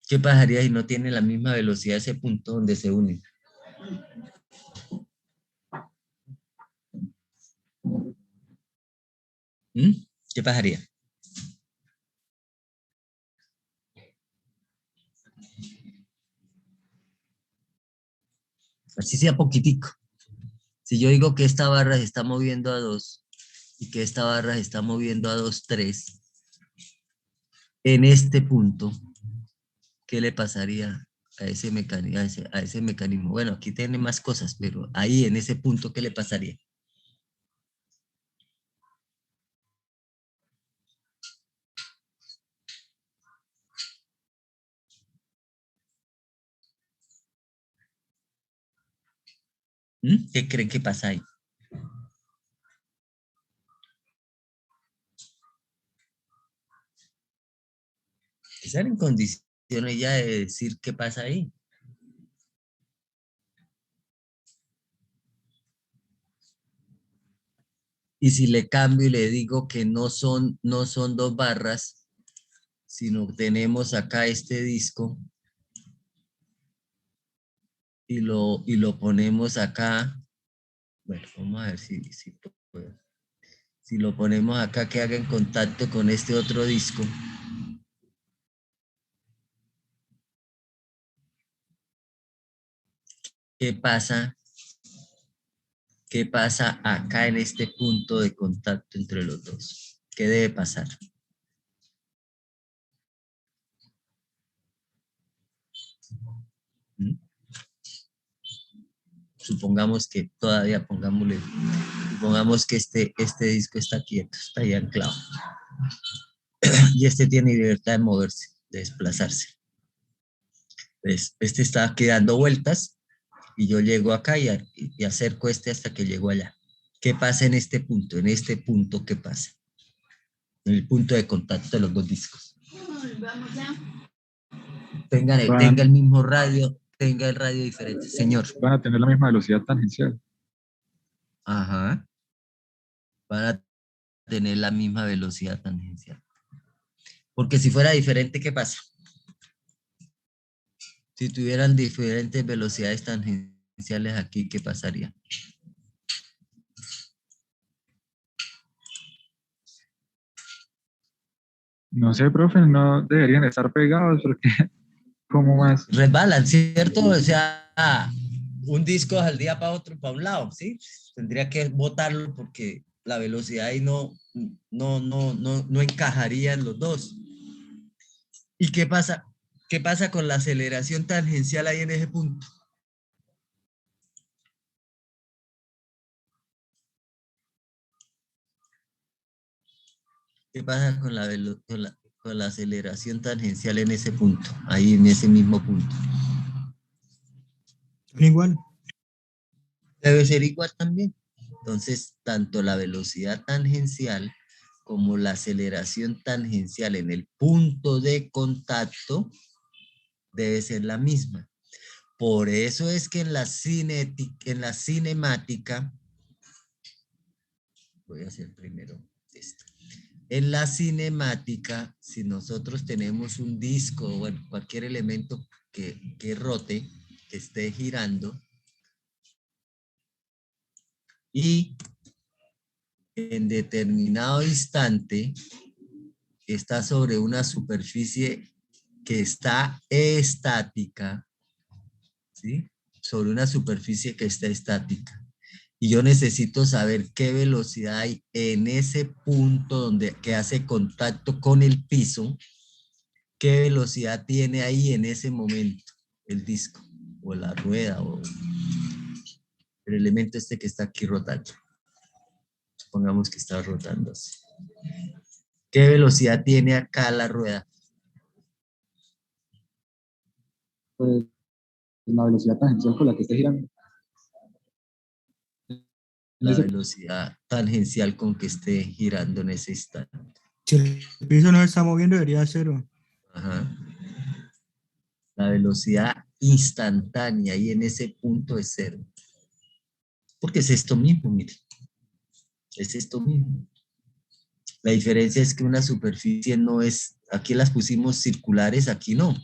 ¿Qué pasaría si no tienen la misma velocidad ese punto donde se unen? ¿Mm? ¿Qué pasaría? Así sea poquitico. Si yo digo que esta barra se está moviendo a 2 y que esta barra se está moviendo a 2, 3, en este punto, ¿qué le pasaría a ese mecanismo? A ese mecanismo? Bueno, aquí tiene más cosas, pero ahí en ese punto, ¿qué le pasaría? ¿Mm? ¿Qué creen que pasa ahí? Están en condiciones ya de decir qué pasa ahí. Y si le cambio y le digo que no son dos barras, sino tenemos acá este disco y lo ponemos acá. Bueno, vamos a ver si puedo. Si lo ponemos acá que haga en contacto con este otro disco, ¿qué pasa? ¿Qué pasa acá en este punto de contacto entre los dos? ¿Qué debe pasar? ¿Mm? Supongamos que todavía supongamos que este disco está quieto, está ahí anclado. Y este tiene libertad de moverse, de desplazarse. Entonces, este está aquí dando vueltas y yo llego acá y acerco este hasta que llego allá. ¿Qué pasa en este punto? En este punto, ¿qué pasa? En el punto de contacto de los dos discos. Tenga el mismo radio, tenga el radio diferente. Señor. Van a tener la misma velocidad tangencial. Ajá. Van a tener la misma velocidad tangencial. Porque si fuera diferente, ¿qué pasa? Si tuvieran diferentes velocidades tangenciales aquí, ¿qué pasaría? No sé, profe, no deberían estar pegados porque, ¿cómo más? Resbalan, ¿cierto? O sea, un disco al día para otro, para un lado, ¿sí? Tendría que botarlo porque la velocidad ahí no encajaría en los dos. ¿Y qué pasa? ¿Qué pasa con la aceleración tangencial ahí en ese punto? ¿Qué pasa con con la aceleración tangencial en ese punto? Ahí en ese mismo punto. Son igual. Debe ser igual también. Entonces, tanto la velocidad tangencial como la aceleración tangencial en el punto de contacto debe ser la misma. Por eso es que en la cinemática, voy a hacer primero esto. En la cinemática, si nosotros tenemos un disco o bueno, cualquier elemento que rote, que esté girando, y en determinado instante está sobre una superficie que está estática, ¿sí? Sobre una superficie que está estática. Y yo necesito saber qué velocidad hay en ese punto que hace contacto con el piso, qué velocidad tiene ahí en ese momento el disco, o la rueda, o el elemento este que está aquí rotando. Supongamos que está rotando así. ¿Qué velocidad tiene acá la rueda? Pues la velocidad tangencial con la que esté girando. En La ese, velocidad tangencial con que esté girando en ese instante. Si el piso no se está moviendo, debería cero. Ajá. La velocidad instantánea y en ese punto es cero. Porque es esto mismo, mire. Es esto mismo. La diferencia es que una superficie no es, aquí las pusimos circulares, aquí no.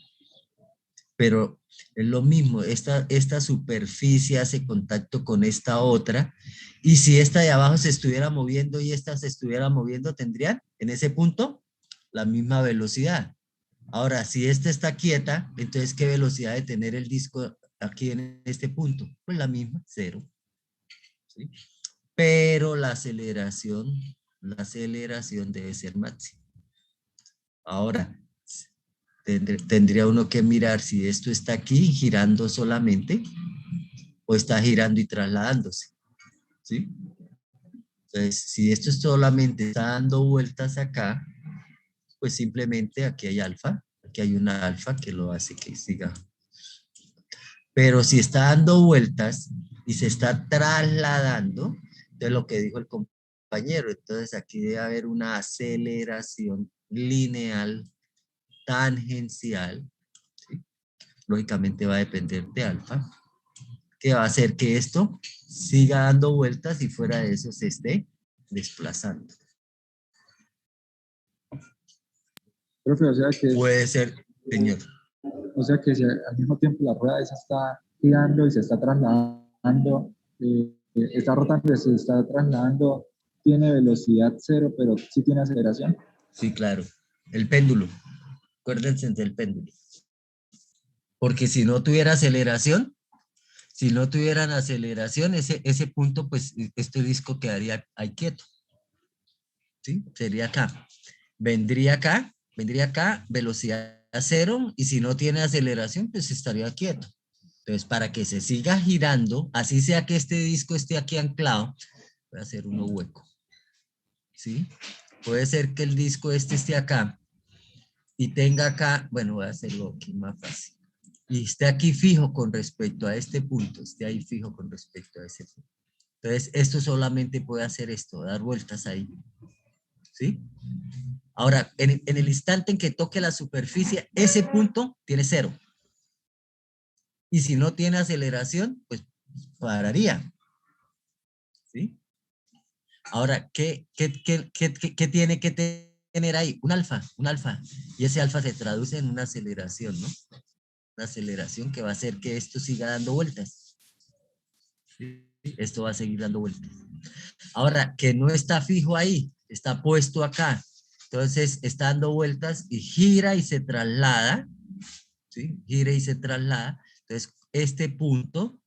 Pero es lo mismo, esta superficie hace contacto con esta otra, y si esta de abajo se estuviera moviendo y esta se estuviera moviendo, tendrían en ese punto la misma velocidad. Ahora, si esta está quieta, entonces ¿qué velocidad de tener el disco aquí en este punto? Pues la misma, cero. ¿Sí? Pero la aceleración debe ser máxima. Ahora, tendría uno que mirar si esto está aquí girando solamente o está girando y trasladándose, ¿sí? Entonces, si esto solamente está dando vueltas acá, pues simplemente aquí hay alfa, aquí hay una alfa que lo hace que siga. Pero si está dando vueltas y se está trasladando, de lo que dijo el compañero, entonces aquí debe haber una aceleración lineal tangencial, ¿sí? Lógicamente va a depender de alfa, que va a hacer que esto siga dando vueltas y fuera de eso se esté desplazando. profe, Puede ser, señor. o sea que si al mismo tiempo la rueda esa está girando y se está trasladando, está rotando y se está trasladando, tiene velocidad cero, pero sí tiene aceleración. Sí, claro. El péndulo. Acuérdense del péndulo. Porque si no tuviera aceleración, si no tuvieran aceleración, ese punto, pues este disco quedaría ahí quieto. ¿Sí? Sería acá. Vendría acá, velocidad cero, y si no tiene aceleración, pues estaría quieto. Entonces, para que se siga girando, así sea que este disco esté aquí anclado, voy a hacer uno hueco. ¿Sí? Puede ser que el disco este esté acá y tenga acá, bueno, voy a hacerlo aquí más fácil. Y esté aquí fijo con respecto a este punto, esté ahí fijo con respecto a ese punto. Entonces, esto solamente puede hacer esto, dar vueltas ahí. ¿Sí? Ahora, en el instante en que toque la superficie, ese punto tiene cero. Y si no tiene aceleración, pues pararía. ¿Sí? Ahora, ¿qué tiene que tener ahí? Un alfa. Y ese alfa se traduce en una aceleración, ¿no? Una aceleración que va a hacer que esto siga dando vueltas. ¿Sí? Esto va a seguir dando vueltas. Ahora, que no está fijo ahí, está puesto acá. Entonces, está dando vueltas y gira y se traslada. ¿Sí? Gira y se traslada. Entonces, este punto,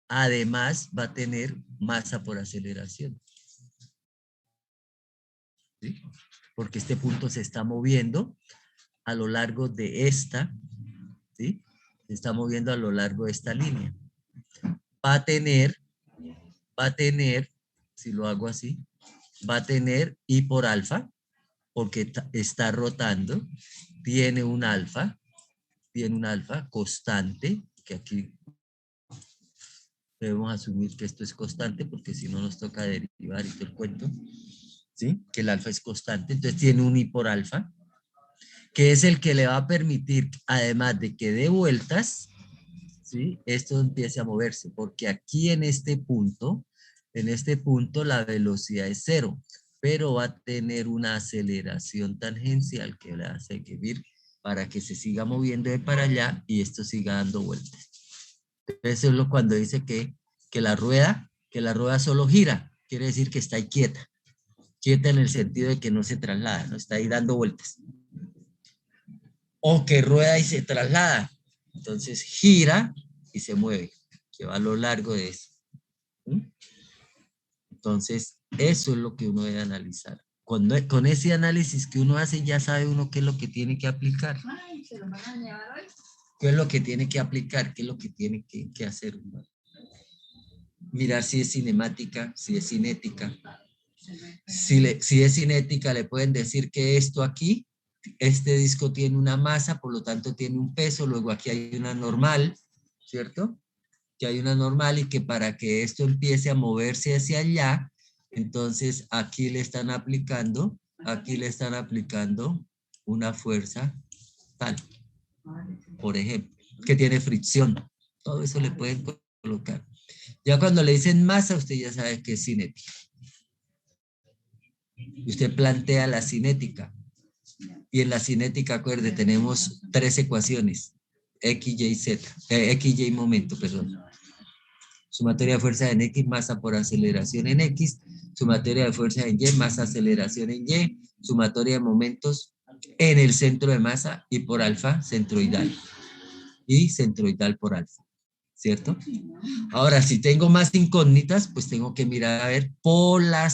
además va a tener masa por aceleración. ¿Sí? Porque este punto se está moviendo a lo largo de esta, ¿sí? Se está moviendo a lo largo de esta línea. Va a tener, si lo hago así, va a tener I por alfa, porque está rotando, tiene un alfa constante, que aquí debemos asumir que esto es constante, porque si no nos toca derivar y todo el cuento, ¿sí? Que el alfa es constante, entonces tiene un I por alfa, que es el que le va a permitir, además de que dé vueltas, ¿sí? Esto empiece a moverse, porque aquí en este punto la velocidad es 0, pero va a tener una aceleración tangencial que le hace que vir para que se siga moviendo de para allá y esto siga dando vueltas. Eso es lo cuando dice que la rueda solo gira, quiere decir que está ahí quieta en el sentido de que no se traslada, no está ahí dando vueltas. O que rueda y se traslada, entonces gira y se mueve, que va a lo largo de eso. ¿Mm? Entonces, eso es lo que uno debe analizar. Con ese análisis que uno hace, ya sabe uno qué es lo que tiene que aplicar. ¿Qué es lo que tiene que aplicar? ¿Qué es lo que tiene que hacer uno? Mirar si es cinemática, si es cinética. Si es cinética, le pueden decir que esto aquí, este disco tiene una masa, por lo tanto tiene un peso, luego aquí hay una normal, ¿cierto? Que hay una normal y que para que esto empiece a moverse hacia allá, entonces aquí le están aplicando una fuerza tal, por ejemplo, que tiene fricción. Todo eso le pueden colocar. Ya cuando le dicen masa, usted ya sabe que es cinética. Usted plantea la cinética. Y en la cinética, acuerde, tenemos 3 ecuaciones. X, Y, Z. X, Y momento, perdón. Sumatoria de fuerza en X, masa por aceleración en X. Sumatoria de fuerza en Y, masa, aceleración en Y. Sumatoria de momentos en el centro de masa y por alfa centroidal. Y centroidal por alfa. ¿Cierto? Ahora, si tengo más incógnitas, pues tengo que mirar a ver por la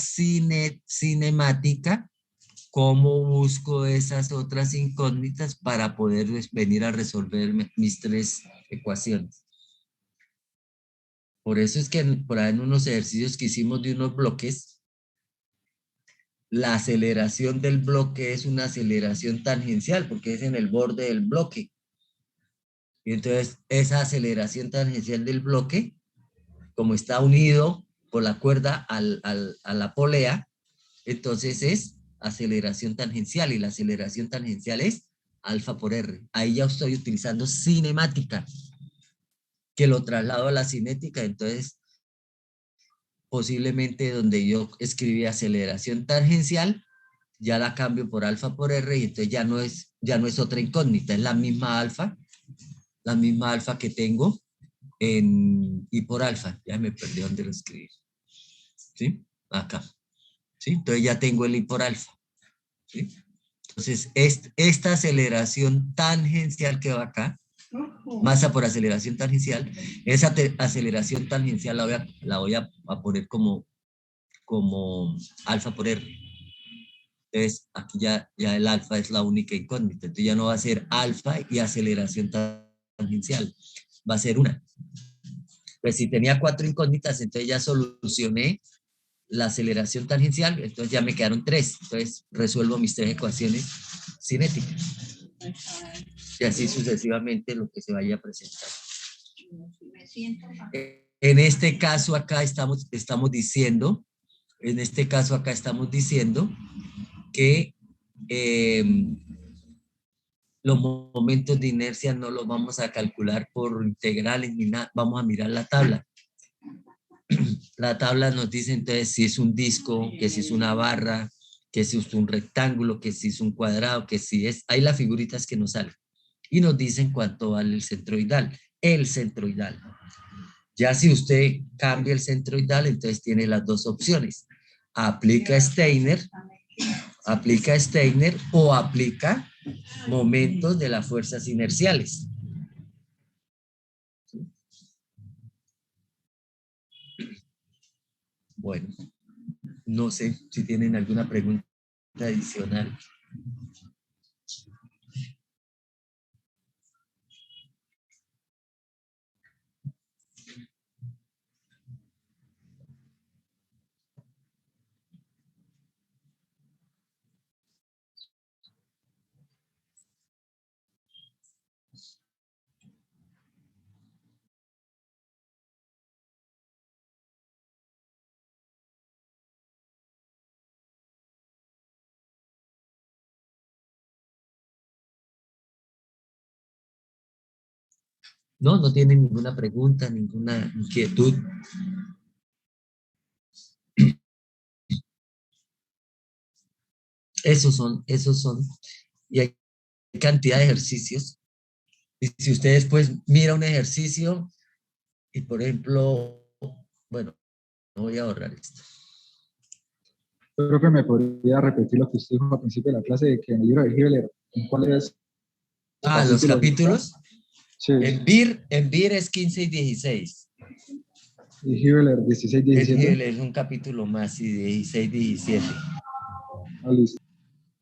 cinemática cómo busco esas otras incógnitas para poder venir a resolver mis 3 ecuaciones. Por eso es que por ahí en unos ejercicios que hicimos de unos bloques, la aceleración del bloque es una aceleración tangencial porque es en el borde del bloque. Y entonces esa aceleración tangencial del bloque, como está unido por la cuerda a la polea, entonces es aceleración tangencial y la aceleración tangencial es alfa por R. Ahí ya estoy utilizando cinemática, que lo traslado a la cinética, entonces posiblemente donde yo escribí aceleración tangencial, ya la cambio por alfa por R y entonces ya no es otra incógnita, es la misma alfa que tengo en I por alfa. Ya me perdí dónde lo escribí. ¿Sí? Acá. ¿Sí? Entonces ya tengo el I por alfa. ¿Sí? Entonces, esta aceleración tangencial que va acá, masa por aceleración tangencial, esa aceleración tangencial la voy a poner como alfa por R. Entonces, aquí ya el alfa es la única incógnita. Entonces, ya no va a ser alfa y aceleración tangencial. Va a ser una. Pues si tenía 4 incógnitas, entonces ya solucioné la aceleración tangencial, entonces ya me quedaron 3. Entonces, resuelvo mis 3 ecuaciones cinéticas. Y así sucesivamente lo que se vaya a presentar. En este caso acá estamos diciendo que los momentos de inercia no los vamos a calcular por integrales ni nada, vamos a mirar la tabla. La tabla nos dice entonces si es un disco, que si es una barra, que si es un rectángulo, que si es un cuadrado, que si es, hay las figuritas que nos salen. Y nos dicen cuánto vale el centroidal. El centroidal. Ya si usted cambia el centroidal, entonces tiene las dos opciones. Aplica Steiner o aplica momentos de las fuerzas inerciales. Bueno, no sé si tienen alguna pregunta adicional. No, no tienen ninguna pregunta, ninguna inquietud. Esos son. Y hay cantidad de ejercicios. Y si usted después mira un ejercicio y, por ejemplo, bueno, no voy a ahorrar esto. Creo que me podría repetir lo que usted dijo al principio de la clase, de que en el libro de Hibbeler, ¿en cuáles Los capítulos está? capítulos. Sí, En BIR es 15 y 16. y Hibbeler 16, En 17. Hegel es un capítulo más, y 16, 17. Ah, listo.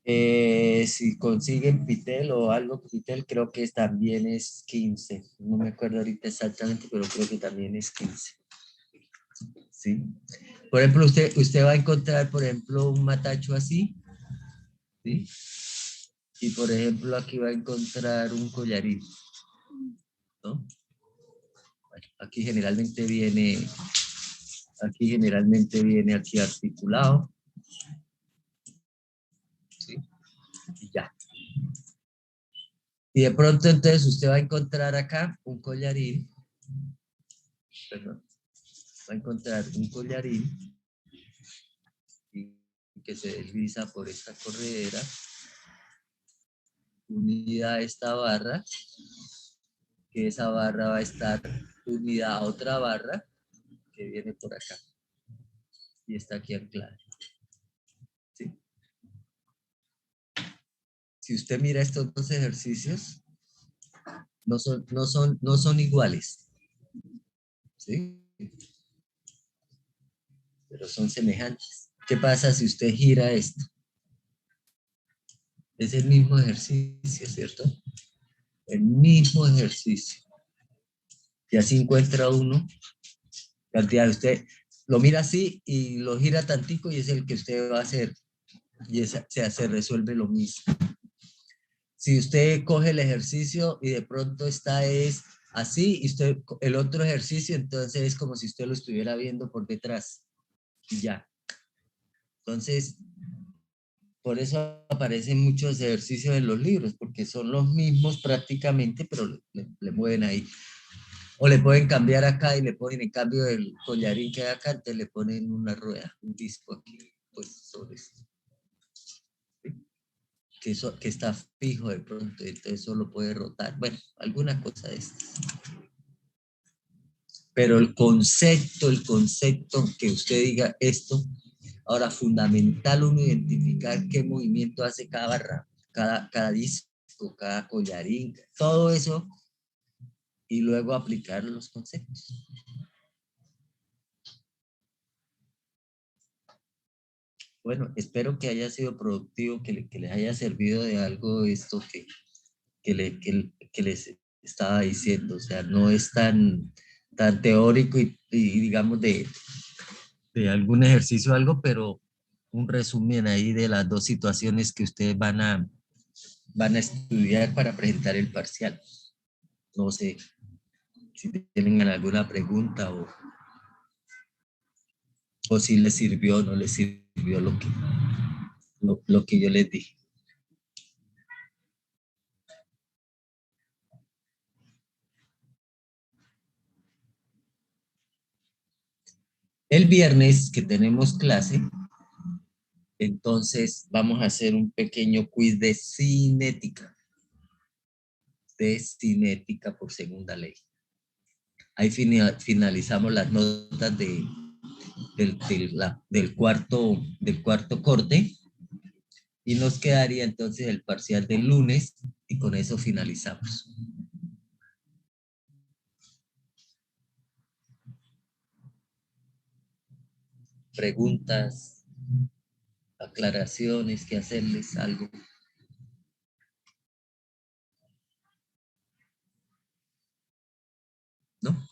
Si consiguen Pitel o algo Pitel, creo que también es 15. No me acuerdo ahorita exactamente, pero creo que también es 15. ¿Sí? Por ejemplo, usted va a encontrar, por ejemplo, un matacho así, ¿sí? Y, por ejemplo, aquí va a encontrar un collarín, ¿no? Bueno, aquí generalmente viene aquí articulado, ¿sí? Y ya. Y de pronto entonces usted va a encontrar acá un collarín, perdón, va a encontrar un collarín que se desliza por esta corredera, unida a esta barra, que esa barra va a estar unida a otra barra que viene por acá y está aquí anclada. ¿Sí? Si usted mira estos dos ejercicios, no son iguales, ¿sí? Pero son semejantes. ¿Qué pasa si usted gira esto? Es el mismo ejercicio, ¿cierto? El mismo ejercicio. Y así encuentra uno cantidad. Usted lo mira así y lo gira tantico y es el que usted va a hacer. Y se resuelve lo mismo. Si usted coge el ejercicio y de pronto esta es así, y usted el otro ejercicio, entonces es como si usted lo estuviera viendo por detrás. Y ya. Entonces, por eso aparecen muchos ejercicios en los libros, porque son los mismos prácticamente, pero le mueven ahí. O le pueden cambiar acá y le ponen, en cambio del collarín que hay acá, entonces le ponen una rueda, un disco aquí, pues sobre esto. Que está fijo de pronto, entonces solo puede rotar. Bueno, alguna cosa de estas. Pero el concepto que usted diga esto, ahora fundamental uno identificar qué movimiento hace cada barra, cada disco, cada collarín, todo eso, y luego aplicar los conceptos. Bueno, espero que haya sido productivo, que les haya servido de algo esto que les estaba diciendo. O sea, no es tan teórico y digamos de algún ejercicio o algo, pero un resumen ahí de las dos situaciones que ustedes van a estudiar para presentar el parcial. No sé si tienen alguna pregunta o si les sirvió o no les sirvió lo que yo les dije. El viernes que tenemos clase, entonces vamos a hacer un pequeño quiz de cinética por segunda ley. Ahí finalizamos las notas del cuarto corte y nos quedaría entonces el parcial del lunes y con eso finalizamos. Preguntas, aclaraciones, que hacerles algo. ¿No?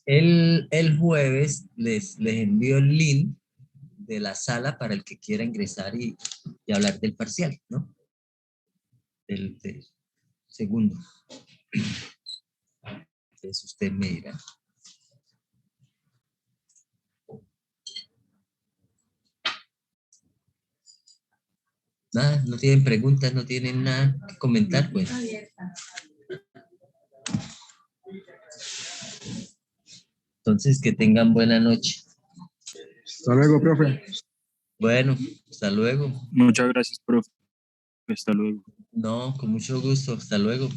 El jueves les envío el link de la sala para el que quiera ingresar y hablar del parcial, ¿no? Del segundo. Entonces usted me dirá. Nada, no tienen preguntas, no tienen nada que comentar, pues. Entonces, que tengan buena noche. Hasta luego, profe. Bueno, hasta luego. Muchas gracias, profe. Hasta luego. No, con mucho gusto. Hasta luego.